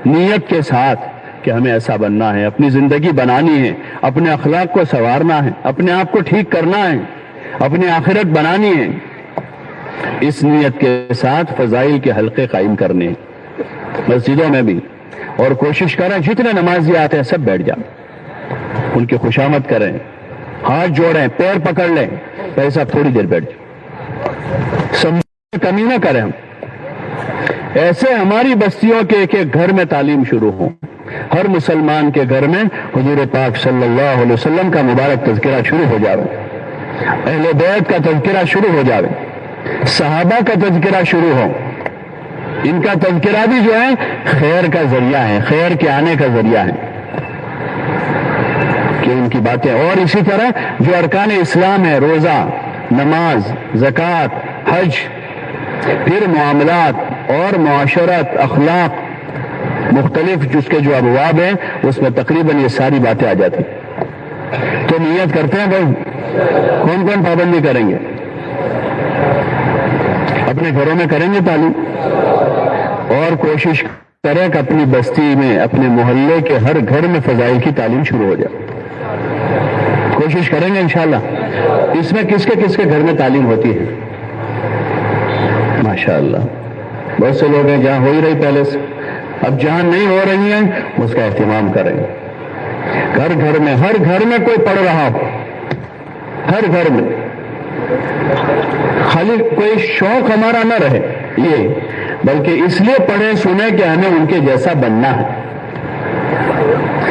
نیت کے ساتھ کہ ہمیں ایسا بننا ہے، اپنی زندگی بنانی ہے، اپنے اخلاق کو سنوارنا ہے، اپنے آپ کو ٹھیک کرنا ہے، اپنی آخرت بنانی ہے، اس نیت کے ساتھ فضائل کے حلقے قائم کرنے ہیں مسجدوں میں بھی، اور کوشش کریں جتنے نمازی آتے ہیں سب بیٹھ جائیں، ان کی خوشامد کریں، ہاتھ جوڑیں، پیر پکڑ لیں، پہلے صاحب تھوڑی دیر بیٹھ جائیں، سب کمی نہ کریں، ایسے ہماری بستیوں کے ایک ایک گھر میں تعلیم شروع ہو، ہر مسلمان کے گھر میں حضور پاک صلی اللہ علیہ وسلم کا مبارک تذکرہ شروع ہو جاوے، اہل بیت کا تذکرہ شروع ہو جاوے، صحابہ کا تذکرہ شروع ہو، ان کا تذکرہ بھی جو ہے خیر کا ذریعہ ہے، خیر کے آنے کا ذریعہ ہے کہ ان کی باتیں، اور اسی طرح جو ارکان اسلام ہے، روزہ، نماز، زکوٰۃ، حج، پھر معاملات اور معاشرت، اخلاق، مختلف جس کے جو ابواب ہیں اس میں تقریباً یہ ساری باتیں آ جاتی، تو نیت کرتے ہیں بھائی کون کون پابندی کریں گے؟ اپنے گھروں میں کریں گے تعلیم، اور کوشش کریں کہ اپنی بستی میں، اپنے محلے کے ہر گھر میں فضائل کی تعلیم شروع ہو جائے، کوشش کریں گے انشاءاللہ۔ اس میں کس کے گھر میں تعلیم ہوتی ہے؟ ماشاءاللہ بہت سے لوگ ہیں جہاں ہو ہی رہی پہلے سے، اب جہاں نہیں ہو رہی ہیں اس کا اہتمام کریں، ہر گھر میں کوئی پڑھ رہا ہو، ہر گھر میں، خالی کوئی شوق ہمارا نہ رہے یہ، بلکہ اس لیے پڑھیں سنیں کہ ہمیں ان کے جیسا بننا ہے،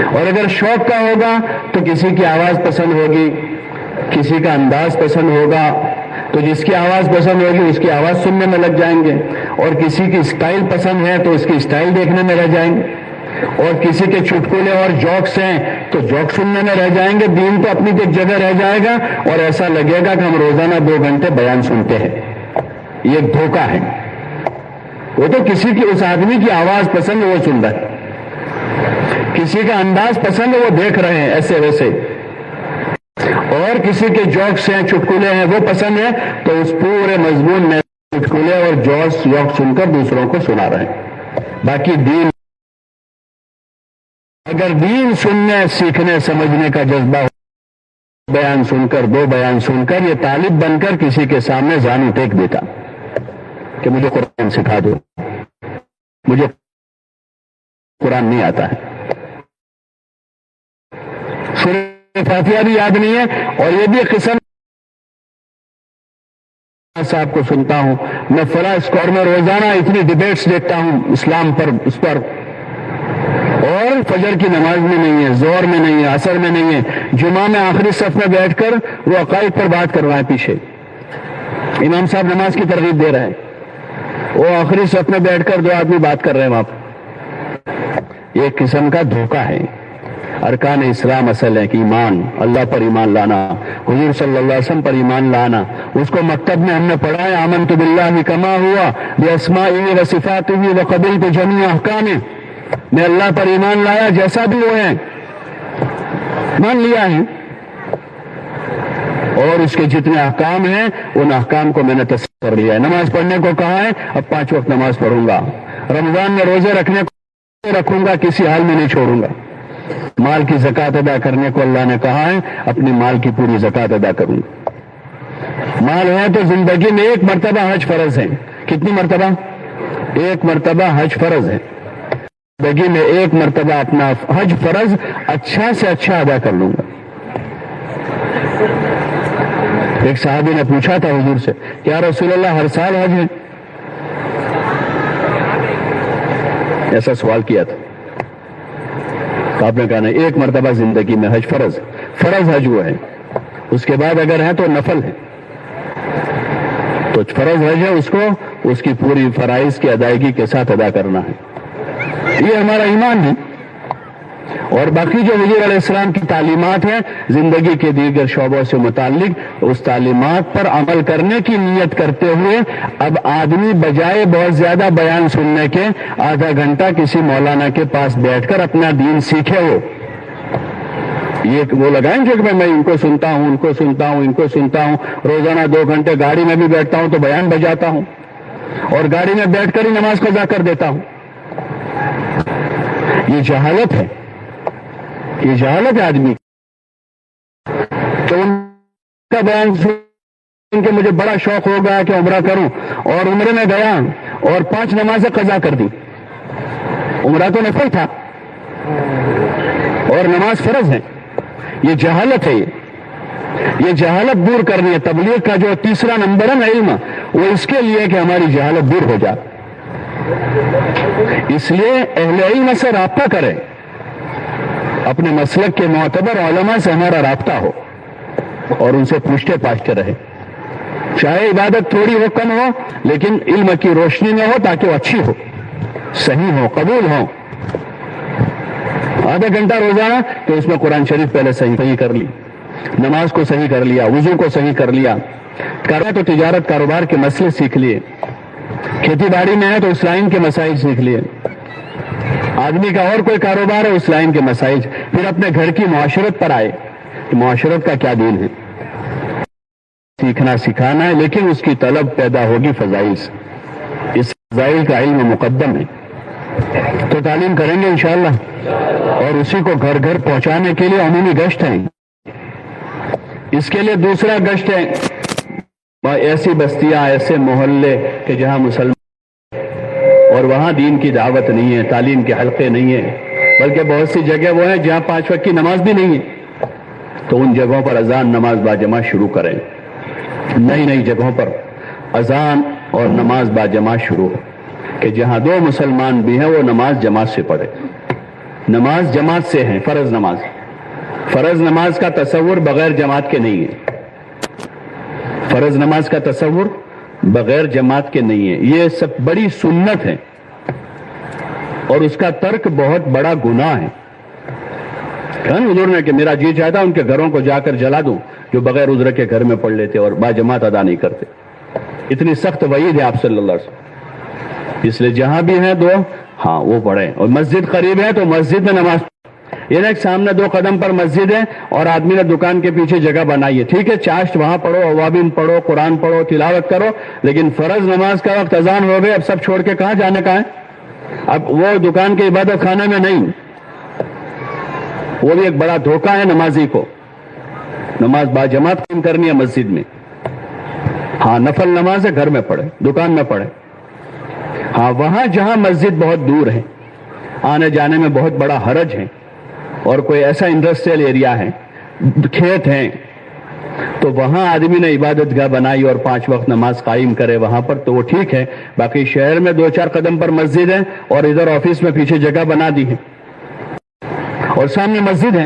اور اگر شوق کا ہوگا تو کسی کی آواز پسند ہوگی، کسی کا انداز پسند ہوگا، تو جس کی آواز پسند ہوگی اس کی آواز سننے میں لگ جائیں گے، اور کسی کی اسٹائل پسند ہے تو اس کی اسٹائل دیکھنے میں رہ جائیں گے، اور کسی کے چٹکلے اور جوکس ہیں تو جوک سننے میں رہ جائیں گے، دین تو اپنی ایک جگہ رہ جائے گا، اور ایسا لگے گا کہ ہم روزانہ 2 گھنٹے بیان سنتے ہیں، یہ ایک دھوکہ ہے۔ وہ تو کسی کی، اس آدمی کی آواز پسند ہے وہ سن رہا ہے، کسی کا انداز پسند ہے وہ دیکھ رہے ہیں ایسے ویسے، اور کسی کے جوکس ہیں، چٹکلے ہیں وہ پسند ہے، تو اس پورے مضمون میں چٹکلے اور جوک سن کر دوسروں کو سنا رہے ہیں۔ باقی دین، اگر دین سننے، سیکھنے، سمجھنے کا جذبہ ہو، بیان سن کر، 2 بیان سن کر یہ طالب بن کر کسی کے سامنے زانو ٹیک دیتا کہ مجھے قرآن سکھا دو، مجھے قرآن نہیں آتا ہے، سورہ فاتحہ بھی یاد نہیں ہے، اور یہ بھی قسم صاحب کو سنتا ہوں میں، فلاں اسکور میں روزانہ اتنی ڈیبیٹس دیکھتا ہوں اسلام پر، اس پر، اور فجر کی نماز میں نہیں ہے، ظہر میں نہیں ہے، عصر میں نہیں ہے، جمعہ میں آخری صف میں بیٹھ کر وہ عقائد پر بات کر رہا ہے، پیچھے امام صاحب نماز کی ترغیب دے رہے ہیں، وہ آخری صف میں بیٹھ کر 2 آدمی بات کر رہے ہیں وہاں پر، یہ ایک قسم کا دھوکہ ہے۔ ارکان اسلام اصل ہے کہ ایمان، اللہ پر ایمان لانا، حضور صلی اللہ علیہ وسلم پر ایمان لانا، اس کو مکتب میں ہم نے پڑھا ہے، آمنت باللہ کما ہوا باسمائہ وصفاتہ وقبلت جمیع احکامہ، میں اللہ پر ایمان لایا جیسا بھی وہ ہے، مان لیا ہے، اور اس کے جتنے احکام ہیں ان احکام کو میں نے تسلیم کر لیا ہے، نماز پڑھنے کو کہا ہے اب 5 وقت نماز پڑھوں گا، رمضان میں روزے رکھنے کو رکھوں گا، کسی حال میں نہیں چھوڑوں گا، مال کی زکوٰۃ ادا کرنے کو اللہ نے کہا ہے، اپنی مال کی پوری زکوٰۃ ادا کروں گا، مال ہے تو زندگی میں 1 مرتبہ حج فرض ہے، کتنی مرتبہ؟ 1 مرتبہ حج فرض ہے، زندگی میں 1 مرتبہ اپنا حج فرض اچھا سے اچھا ادا کر لوں گا۔ ایک صحابی نے پوچھا تھا حضور سے، یا رسول اللہ ہر سال حج ہے؟ ایسا سوال کیا تھا، تو آپ نے کہا نہیں، 1 مرتبہ زندگی میں حج فرض حج وہ ہے، اس کے بعد اگر ہے تو نفل ہے، تو فرض حج ہے، اس کو اس کی پوری فرائض کی ادائیگی کے ساتھ ادا کرنا ہے، یہ ہمارا ایمان ہے۔ اور باقی جو حضور علیہ السلام کی تعلیمات ہیں زندگی کے دیگر شعبوں سے متعلق، اس تعلیمات پر عمل کرنے کی نیت کرتے ہوئے اب آدمی بجائے بہت زیادہ بیان سننے کے آدھا گھنٹہ کسی مولانا کے پاس بیٹھ کر اپنا دین سیکھے، ہو یہ وہ لگائیں جو کہ میں ان کو سنتا ہوں، ان کو سنتا ہوں، ان کو سنتا ہوں، روزانہ 2 گھنٹے گاڑی میں بھی بیٹھتا ہوں تو بیان بجاتا ہوں اور گاڑی میں بیٹھ کر ہی نماز قضا کر دیتا ہوں. یہ جہالت ہے، یہ جہالت ہے آدمی. تو ان کا بیان سن کے مجھے بڑا شوق ہو گیا کہ عمرہ کروں، اور عمرے میں گیا اور 5 نمازیں قضا کر دی. عمرہ تو نفل تھا اور نماز فرض ہے. یہ جہالت ہے. یہ جہالت دور کرنی ہے. تبلیغ کا جو تیسرا نمبر ہے نا علم، وہ اس کے لیے کہ ہماری جہالت دور ہو جائے. اس لیے اہل علم سے رابطہ کریں، اپنے مسلک کے معتبر علماء سے ہمارا رابطہ ہو اور ان سے پوچھتے پاچھتے رہے. چاہے عبادت تھوڑی ہو، کم ہو، لیکن علم کی روشنی میں ہو تاکہ وہ اچھی ہو، صحیح ہو، قبول ہو. آدھا گھنٹہ روزانہ تو اس میں قرآن شریف پہلے صحیح کر لی، نماز کو صحیح کر لیا، وضو کو صحیح کر لیا. کرے تو تجارت کاروبار کے مسئلے سیکھ لیے، کھیتی باڑی میں ہے تو اس لائن کے مسائل سیکھ لیے. آدمی کا اور کوئی کاروبار ہے اس لائن کے مسائل. پھر اپنے گھر کی معاشرت پر آئے کہ معاشرت کا کیا دین ہے. سیکھنا سکھانا ہے، لیکن اس کی طلب پیدا ہوگی فضائل سے. اس فضائل کا علم مقدم ہے. تو تعلیم کریں گے انشاءاللہ، اور اسی کو گھر گھر پہنچانے کے لیے عمومی گشت ہے. اس کے لیے دوسرا گشت ہے ایسی بستیاں، ایسے محلے کہ جہاں مسلمان اور وہاں دین کی دعوت نہیں ہے، تعلیم کے حلقے نہیں ہیں، بلکہ بہت سی جگہ وہ ہیں جہاں 5 وقت کی نماز بھی نہیں ہے. تو ان جگہوں پر اذان نماز باجماعت شروع کریں. نئی نئی جگہوں پر اذان اور نماز باجماعت شروع ہو کہ جہاں 2 مسلمان بھی ہیں وہ نماز جماعت سے پڑھے. نماز جماعت سے ہے، فرض نماز. فرض نماز کا تصور بغیر جماعت کے نہیں ہے. فرض نماز کا تصور بغیر جماعت کے نہیں ہے. یہ سب بڑی سنت ہے اور اس کا ترک بہت بڑا گناہ ہے. حضور نے کہ میرا جی چاہتا ان کے گھروں کو جا کر جلا دوں جو بغیر عذر کے گھر میں پڑھ لیتے اور با جماعت ادا نہیں کرتے. اتنی سخت وعید ہے آپ صلی اللہ علیہ وسلم. اس لیے جہاں بھی ہیں 2 ہاں وہ پڑھیں. اور مسجد قریب ہے تو مسجد میں نماز. یہ ایک سامنے 2 قدم پر مسجد ہے اور آدمی نے دکان کے پیچھے جگہ بنائی ہے، ٹھیک ہے، چاشت وہاں پڑھو، اوابین پڑھو، قرآن پڑھو، تلاوت کرو، لیکن فرض نماز کا وقت اذان ہو گئے، اب سب چھوڑ کے کہاں جانے کا ہے؟ اب وہ دکان کے عبادت خانے میں نہیں. وہ بھی ایک بڑا دھوکہ ہے نمازی کو. نماز باجماعت قائم کرنی ہے مسجد میں. ہاں نفل نماز ہے گھر میں پڑھے، دکان میں پڑھے. ہاں وہاں جہاں مسجد بہت دور ہے، آنے جانے میں بہت بڑا حرج ہے، اور کوئی ایسا انڈسٹریل ایریا ہے، کھیت ہیں، تو وہاں آدمی نے عبادت گاہ بنائی اور 5 وقت نماز قائم کرے وہاں پر تو وہ ٹھیک ہے. باقی شہر میں 2-4 قدم پر مسجد ہے اور ادھر آفس میں پیچھے جگہ بنا دی ہے اور سامنے مسجد ہے،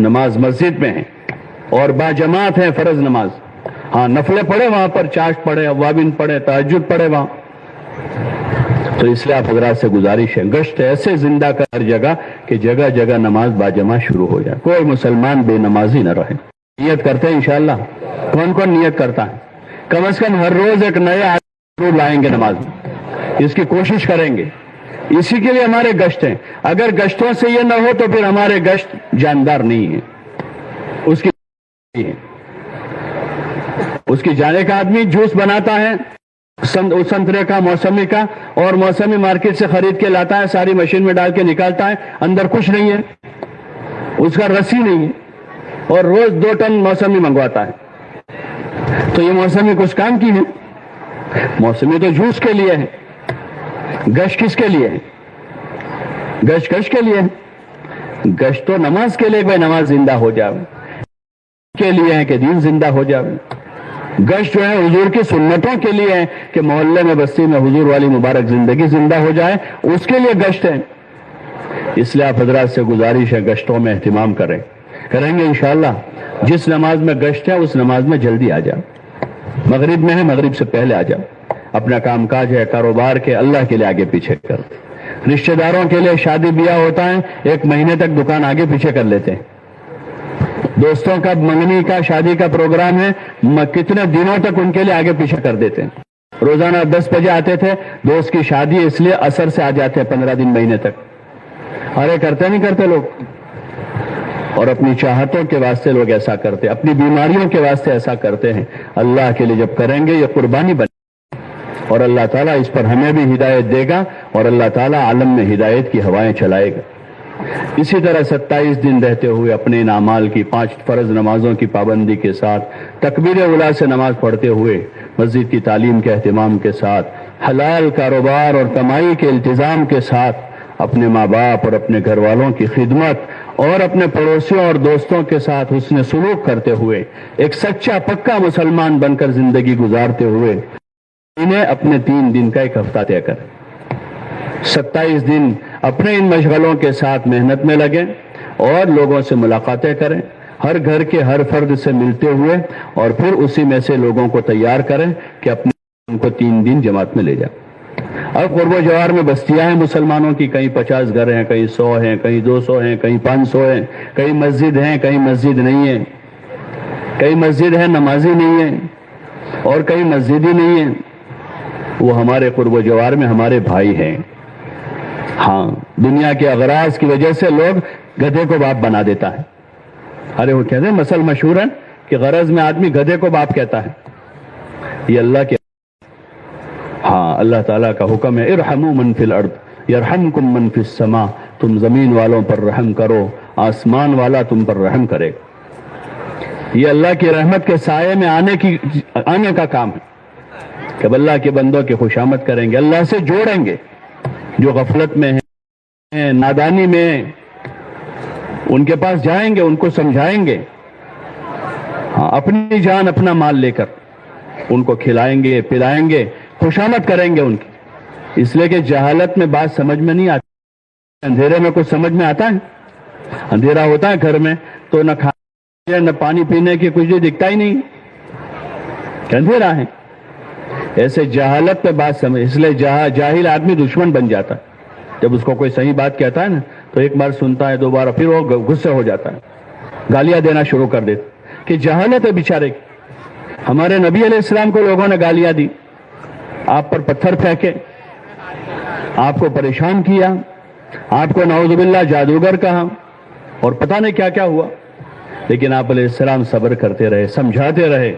نماز مسجد میں ہے اور باجماعت ہے فرض نماز. ہاں نفلیں پڑھے وہاں پر، چاشت پڑھے، اوابین پڑھے، تہجد پڑھے وہاں. تو اس لیے آپ حضرات سے گزارش ہے گشت ایسے زندہ کر ہر جگہ کہ جگہ جگہ نماز باجماعت شروع ہو جائے، کوئی مسلمان بے نمازی نہ رہے. نیت کرتے ہیں انشاءاللہ. کون کون نیت کرتا ہے؟ کم از کم ہر روز ایک نئے آدمی ضرور لائیں گے نماز میں، اس کی کوشش کریں گے. اسی کے لیے ہمارے گشت ہیں. اگر گشتوں سے یہ نہ ہو تو پھر ہمارے گشت جاندار نہیں ہے. اس کی جانے کا آدمی جوس بناتا ہے سنترے کا، موسمی کا، اور موسمی مارکیٹ سے خرید کے لاتا ہے، ساری مشین میں ڈال کے نکالتا ہے، اندر کچھ نہیں ہے، اس کا رس ہی نہیں ہے، اور روز 2 ٹن موسمی منگواتا ہے. تو یہ موسمی کچھ کام کی ہے؟ موسمی تو جوس کے لیے ہے. گشت کس کے لیے ہے؟ گشت کے لیے ہے. گشت تو نماز کے لیے، بھائی نماز زندہ ہو جائے کے لیے ہے کہ دین زندہ ہو جائے. گشت جو ہے حضور کی سنتوں کے لیے ہے کہ محلے میں بستی میں حضور والی مبارک زندگی زندہ ہو جائے، اس کے لیے گشت ہے. اس لیے آپ حضرات سے گزارش ہے گشتوں میں اہتمام کریں گے انشاءاللہ. جس نماز میں گشت ہے اس نماز میں جلدی آ جاؤ. مغرب میں ہے مغرب سے پہلے آ جاؤ. اپنا کام کاج ہے، کاروبار کے، اللہ کے لیے آگے پیچھے کر. رشتہ داروں کے لیے شادی بیاہ ہوتا ہے، 1 مہینے تک دکان آگے پیچھے کر لیتے ہیں. دوستوں کا منگنی کا، شادی کا پروگرام ہے، کتنے دنوں تک ان کے لیے آگے پیچھے کر دیتے ہیں. روزانہ 10 بجے آتے تھے، دوست کی شادی اس لیے عصر سے آ جاتے ہیں 15 دن مہینے تک. ارے کرتے نہیں کرتے لوگ. اور اپنی چاہتوں کے واسطے لوگ ایسا کرتے ہیں، اپنی بیماریوں کے واسطے ایسا کرتے ہیں. اللہ کے لیے جب کریں گے یہ قربانی بنے اور اللہ تعالیٰ اس پر ہمیں بھی ہدایت دے گا اور اللہ تعالیٰ عالم میں ہدایت کی ہوائیں چلائے گا. اسی طرح 27 دن رہتے ہوئے اپنے ان اعمال کی 5 فرض نمازوں کی پابندی کے ساتھ، تکبیر اولیٰ سے نماز پڑھتے ہوئے، مسجد کی تعلیم کے اہتمام کے ساتھ، حلال کاروبار اور کمائی کے التزام کے ساتھ، اپنے ماں باپ اور اپنے گھر والوں کی خدمت اور اپنے پڑوسیوں اور دوستوں کے ساتھ حسن سلوک کرتے ہوئے، ایک سچا پکا مسلمان بن کر زندگی گزارتے ہوئے انہیں اپنے 3 دن کا ایک ہفتہ طے کریں. 27 دن اپنے ان مشغلوں کے ساتھ محنت میں لگیں اور لوگوں سے ملاقاتیں کریں، ہر گھر کے ہر فرد سے ملتے ہوئے، اور پھر اسی میں سے لوگوں کو تیار کریں کہ اپنے ان کو 3 دن جماعت میں لے جائیں. اب قرب و جوار میں بستیاں ہیں مسلمانوں کی، کہیں 50 گھر ہیں، کہیں 100 ہیں، کہیں 200 ہیں، کہیں 500 ہیں، کہیں مسجد ہیں، کہیں مسجد نہیں ہے، کہیں مسجد ہے نمازی نہیں ہے اور کہیں مسجد ہی نہیں ہے. وہ ہمارے قرب و جوار میں ہمارے بھائی ہیں. ہاں، دنیا کے اغراض کی وجہ سے لوگ گدھے کو باپ بنا دیتا ہے. ارے وہ کہتے ہیں مثل مشہور ہے کہ غرض میں آدمی گدھے کو باپ کہتا ہے. یہ اللہ کے ہاں اللہ تعالیٰ کا حکم ہے، ارحموا من فی الارض یرحمکم من فی السماء. تم زمین والوں پر رحم کرو، آسمان والا تم پر رحم کرے. یہ اللہ کی رحمت کے سائے میں آنے کا کام ہے کہ اللہ کے بندوں کی خوشامد کریں گے، اللہ سے جوڑیں گے. جو غفلت میں ہیں، نادانی میں ہیں، ان کے پاس جائیں گے، ان کو سمجھائیں گے. ہاں، اپنی جان اپنا مال لے کر ان کو کھلائیں گے، پلائیں گے، خوشامد کریں گے ان کی. اس لیے کہ جہالت میں بات سمجھ میں نہیں آتی. اندھیرے میں کچھ سمجھ میں آتا ہے؟ اندھیرا ہوتا ہے گھر میں تو نہ کھانے نہ پانی پینے کی کچھ بھی دکھتا ہی نہیں، اندھیرا ہے. ایسے جہالت پہ بات سمجھ، اس لیے جاہل آدمی دشمن بن جاتا ہے. جب اس کو کوئی صحیح بات کہتا ہے نا تو ایک بار سنتا ہے، دوبارہ پھر وہ غصے ہو جاتا ہے، گالیاں دینا شروع کر دیتا کہ جہالت ہے بیچارے کی. ہمارے نبی علیہ السلام کو لوگوں نے گالیاں دی، آپ پر پتھر پھینکے، آپ کو پریشان کیا، آپ کو نعوذ باللہ جادوگر کہا اور پتہ نہیں کیا کیا ہوا. لیکن آپ علیہ السلام صبر کرتے رہے، سمجھاتے رہے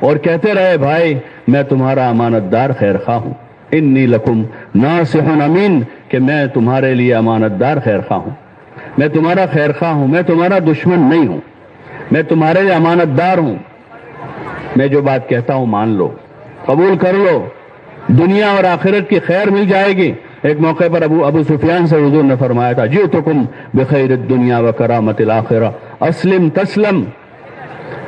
اور کہتے رہے، بھائی میں تمہارا امانت دار خیر خواہ ہوں، انی لکم ناصح امین، کہ میں تمہارے لیے امانت دار خیر خواہ ہوں، میں تمہارا خیر خواہ ہوں، میں تمہارا دشمن نہیں ہوں، میں تمہارے لیے امانت دار ہوں. میں جو بات کہتا ہوں مان لو، قبول کر لو، دنیا اور آخرت کی خیر مل جائے گی. ایک موقع پر ابو سفیان سے حضور نے فرمایا تھا، جئتکم بخیر الدنیا وکرامت الآخرہ اسلم تسلم،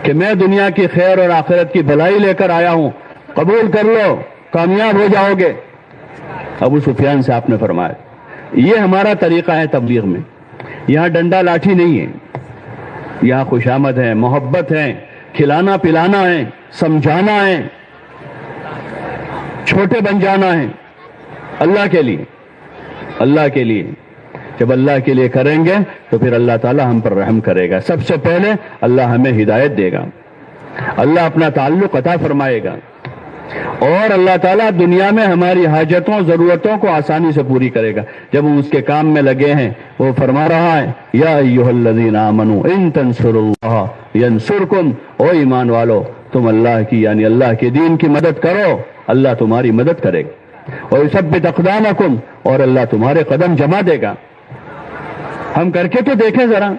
کہ میں دنیا کی خیر اور آخرت کی بھلائی لے کر آیا ہوں، قبول کر لو، کامیاب ہو جاؤ گے. ابو سفیان سے آپ نے فرمایا. یہ ہمارا طریقہ ہے تبلیغ میں. یہاں ڈنڈا لاٹھی نہیں ہے، یہاں خوشامد ہے، محبت ہے، کھلانا پلانا ہے، سمجھانا ہے، چھوٹے بن جانا ہے. اللہ کے لیے، اللہ کے لیے. جب اللہ کے لیے کریں گے تو پھر اللہ تعالی ہم پر رحم کرے گا. سب سے پہلے اللہ ہمیں ہدایت دے گا، اللہ اپنا تعلق عطا فرمائے گا، اور اللہ تعالیٰ دنیا میں ہماری حاجتوں ضرورتوں کو آسانی سے پوری کرے گا. جب ہم اس کے کام میں لگے ہیں، وہ فرما رہا ہے، یا ایھا الذین آمنوا ان تنصروا اللہ ینصرکم، او ایمان والو تم اللہ کی یعنی اللہ کے دین کی مدد کرو، اللہ تمہاری مدد کرے گا. اور یثبت اقدامکم، اور اللہ تمہارے قدم جما دے گا. ہم کر کے تو دیکھیں ذرا،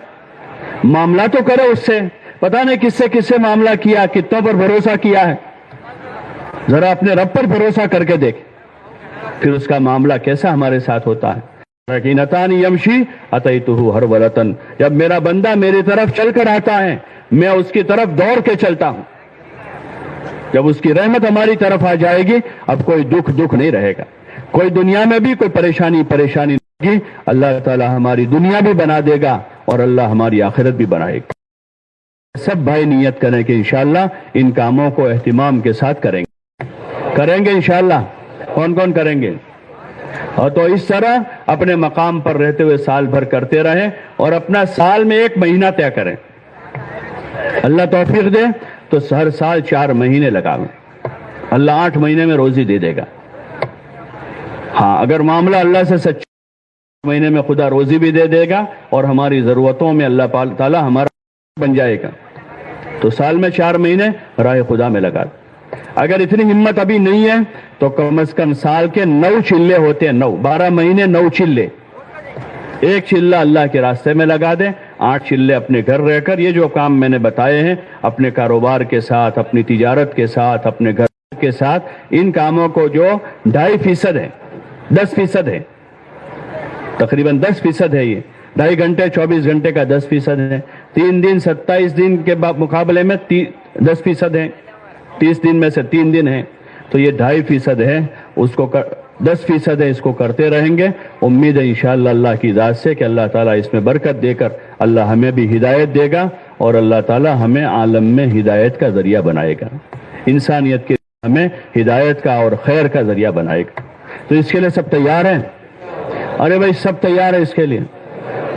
معاملہ تو کرے اس سے. پتہ نہیں کس سے معاملہ کیا، کتنوں پر بھروسہ کیا ہے. ذرا اپنے رب پر بھروسہ کر کے دیکھ، پھر اس کا معاملہ کیسا ہمارے ساتھ ہوتا ہے. رَكِنَتَانِ يَمْشِي أَتَيْتُهُ هَرْوَلَةً، جب میرا بندہ میری طرف چل کر آتا ہے میں اس کی طرف دوڑ کے چلتا ہوں. جب اس کی رحمت ہماری طرف آ جائے گی اب کوئی دکھ نہیں رہے گا، کوئی دنیا میں بھی کوئی پریشانی نہیں ہوگی. اللہ تعالی ہماری دنیا بھی بنا دے گا اور اللہ ہماری آخرت بھی بنائے گا. سب بھائی نیت کریں کہ انشاءاللہ ان کاموں کو اہتمام کے ساتھ کریں گے انشاءاللہ. کون کون کریں گے؟ اور تو اس طرح اپنے مقام پر رہتے ہوئے سال بھر کرتے رہیں اور اپنا سال میں 1 مہینہ طے کریں. اللہ توفیق دے تو ہر سال 4 مہینے لگاویں، اللہ 8 مہینے میں روزی دے دے گا. ہاں، اگر معاملہ اللہ سے سچا مہینے میں خدا روزی بھی دے دے گا اور ہماری ضرورتوں میں اللہ تعالیٰ ہمارا بن جائے گا. تو سال میں 4 مہینے راہ خدا میں لگا. اگر اتنی ہمت ابھی نہیں ہے تو کم از کم سال کے 9 چلے ہوتے ہیں, 12 مہینے 9 چلے. 1 چلہ اللہ کے راستے میں لگا دیں, 8 چلے اپنے گھر رہ کر یہ جو کام میں نے بتائے ہیں اپنے کاروبار کے ساتھ, اپنی تجارت کے ساتھ, اپنے گھر کے ساتھ, ان کاموں کو جو 2.5% ہے, 10% ہے, تقریباً 10% ہے, یہ 2.5 گھنٹے 24 گھنٹے کا 10% ہے, 3 دن 27 دن کے مقابلے میں 10% ہے, 30 دن میں سے 3 دن ہے, تو یہ 2.5% ہے, اس کو 10% ہے, اس کو کرتے رہیں گے. امید ہے انشاءاللہ اللہ کی ذات سے کہ اللہ تعالیٰ اس میں برکت دے کر اللہ ہمیں بھی ہدایت دے گا اور اللہ تعالیٰ ہمیں عالم میں ہدایت کا ذریعہ بنائے گا, انسانیت کے ہمیں ہدایت کا اور خیر کا ذریعہ بنائے گا. تو اس کے لیے سب تیار ہیں؟ ارے بھائی سب تیار ہے اس کے لیے؟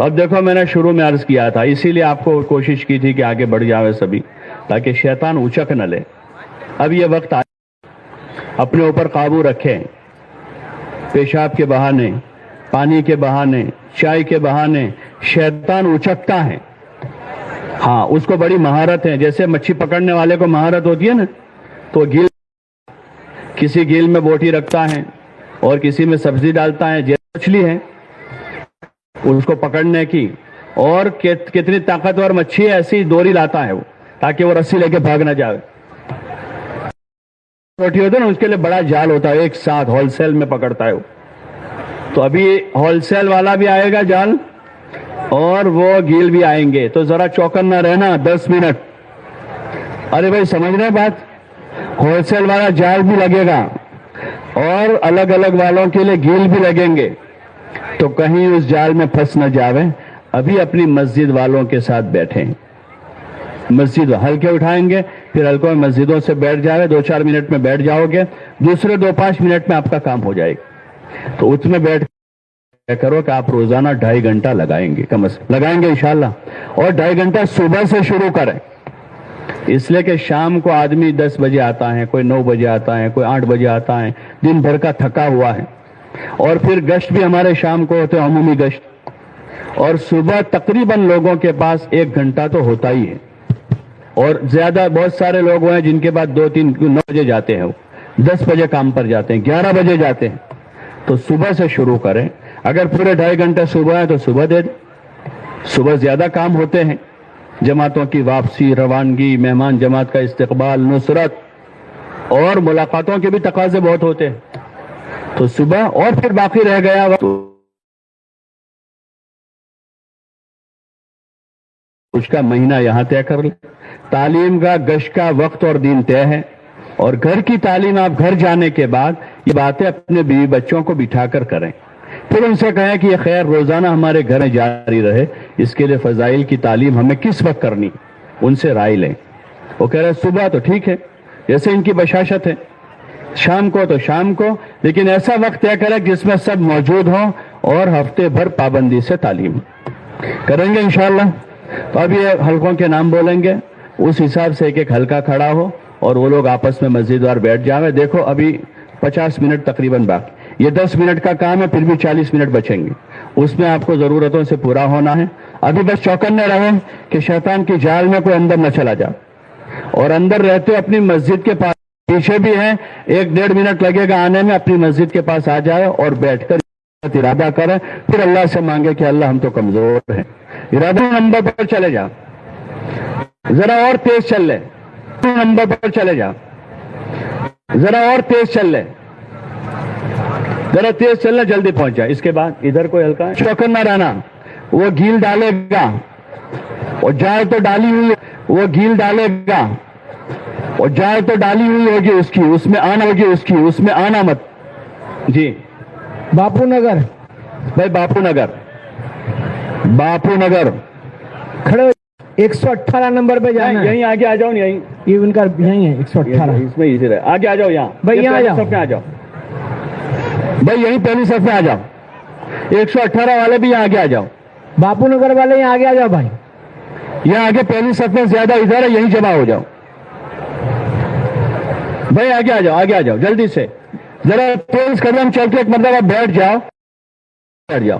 اب دیکھو میں نے شروع میں عرض کیا تھا, اسی لیے آپ کو کوشش کی تھی کہ آگے بڑھ جاوے سبھی, تاکہ شیطان اچک نہ لے. اب یہ وقت آیا, اپنے اوپر قابو رکھیں. پیشاب کے بہانے, پانی کے بہانے, چائے کے بہانے شیطان اچکتا ہے. ہاں اس کو بڑی مہارت ہے, جیسے مچھی پکڑنے والے کو مہارت ہوتی ہے نا, تو گیل کسی گیل میں بوٹی رکھتا ہے اور کسی میں سبزی ڈالتا ہے, جیسے مچھلی ہے اس کو پکڑنے کی, اور کتنی طاقتور مچھی ہے ایسی ڈوری لاتا ہے وہ, تاکہ وہ رسی لے کے بھاگ نہ جائے. روٹی ہوتی ہے نا, اس کے لیے بڑا جال ہوتا ہے, ایک ساتھ ہول سیل میں پکڑتا ہے وہ. تو ابھی ہول سیل والا بھی آئے گا جال اور وہ گیل بھی آئیں گے, تو ذرا چوکن نہ رہنا 10 منٹ. ارے بھائی سمجھ رہے بات؟ ہول سیل والا جال بھی لگے گا اور الگ الگ والوں کے لیے گیل بھی لگیں گے, تو کہیں اس جال میں پھنس نہ جاوے. ابھی اپنی مسجد والوں کے ساتھ بیٹھیں, مسجد ہلکے اٹھائیں گے, پھر ہلکوں میں مسجدوں سے بیٹھ جاوے, 2-4 منٹ میں بیٹھ جاؤ گے, دوسرے 2-5 منٹ میں آپ کا کام ہو جائے گا. تو اس میں بیٹھ کرو کہ آپ روزانہ 2.5 گھنٹہ لگائیں گے, کم از کم لگائیں گے انشاءاللہ, اور 2.5 گھنٹہ صبح سے شروع کریں. اس لیے کہ شام کو آدمی 10 بجے آتا ہے, کوئی 9 بجے آتا ہے, کوئی 8 بجے آتا ہے, دن بھر کا تھکا ہوا ہے, اور پھر گشت بھی ہمارے شام کو ہوتے ہیں, عمومی گشت, اور صبح تقریباً لوگوں کے پاس 1 گھنٹہ تو ہوتا ہی ہے, اور زیادہ بہت سارے لوگ ہیں جن کے بعد 2-3 9 بجے جاتے ہیں, 10 بجے کام پر جاتے ہیں, 11 بجے جاتے ہیں. تو صبح سے شروع کریں. اگر پورے 2.5 گھنٹے صبح ہے تو صبح دے دیں, صبح زیادہ کام ہوتے ہیں, جماعتوں کی واپسی, روانگی, مہمان جماعت کا استقبال, نصرت اور ملاقاتوں کے بھی تقاضے بہت ہوتے ہیں. تو صبح, اور پھر باقی رہ گیا وقت اس کا مہینہ یہاں طے کر لیں. تعلیم کا گشت کا وقت اور دن طے ہے, اور گھر کی تعلیم آپ گھر جانے کے بعد یہ باتیں اپنے بیوی بچوں کو بٹھا کر کریں. پھر ان سے کہیں کہ یہ خیر روزانہ ہمارے گھر میں جاری رہے, اس کے لیے فضائل کی تعلیم ہمیں کس وقت کرنی, ان سے رائے لیں. وہ کہہ رہے صبح تو ٹھیک ہے, جیسے ان کی بشاشت ہے, شام کو تو شام کو, لیکن ایسا وقت طے کریں جس میں سب موجود ہوں اور ہفتے بھر پابندی سے تعلیم کریں گے انشاءاللہ. تو اب یہ حلقوں کے نام بولیں گے, اس حساب سے ایک حلقہ کھڑا ہو اور وہ لوگ آپس میں مسجد وار بیٹھ جاویں. دیکھو ابھی 50 منٹ تقریباً باقی, یہ 10 منٹ کا کام ہے, پھر بھی 40 منٹ بچیں گے, اس میں آپ کو ضرورتوں سے پورا ہونا ہے. ابھی بس چوکنے رہیں کہ شیطان کی جال میں کوئی اندر نہ چلا جائے, اور اندر رہتے اپنی مسجد کے پاس, پیچھے بھی ہیں, 1-1.5 منٹ لگے گا آنے میں, اپنی مسجد کے پاس آ جائے اور بیٹھ کر ارادہ کریں, پھر اللہ سے مانگے کہ اللہ ہم تو کمزور ہیں. ارادہ نمبر پر چلے جا, ذرا اور تیز چل لے, نمبر پر چلے جا, ذرا اور تیز چل لے, ذرا تیز چلنا, جلدی پہنچ جائے. اس کے بعد ادھر کوئی ہلکا ہے, چوکن نہ رہنا, وہ گیل ڈالے گا, اور جائے تو ڈالی ہوئی, وہ گیل ڈالے گا, اور جائے تو ڈالی ہوئی ہوگی اس کی, اس میں آنا ہوگی اس کی, اس میں آنا مت. جی باپو نگر, بھائی باپو نگر, باپو نگر کھڑے 118 نمبر پہ جانا ہے. یہیں آگے آ جاؤ, یہیں یہ ان کا یہیں ہے 118, اس میں ایزی رہے. آگے آ جاؤ, یہاں بھائی یہاں آ جاؤ, صف میں آ جاؤ بھائی, یہیں پہلی صف میں آ جاؤ. 118 والے بھی یہاں آگے آ جاؤ, باپو نگر والے یہاں آگے آ جاؤ بھائی, یہاں آگے پہلی صف میں زیادہ ادھر ہے, یہیں جمع ہو جاؤ. بھائی آگے آ جاؤ, آگے آ جاؤ جلدی سے, ذرا تیز قدم چل کے ایک مطلب آپ بیٹھ جاؤ, بیٹھ جاؤ.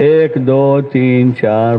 1 2 3 4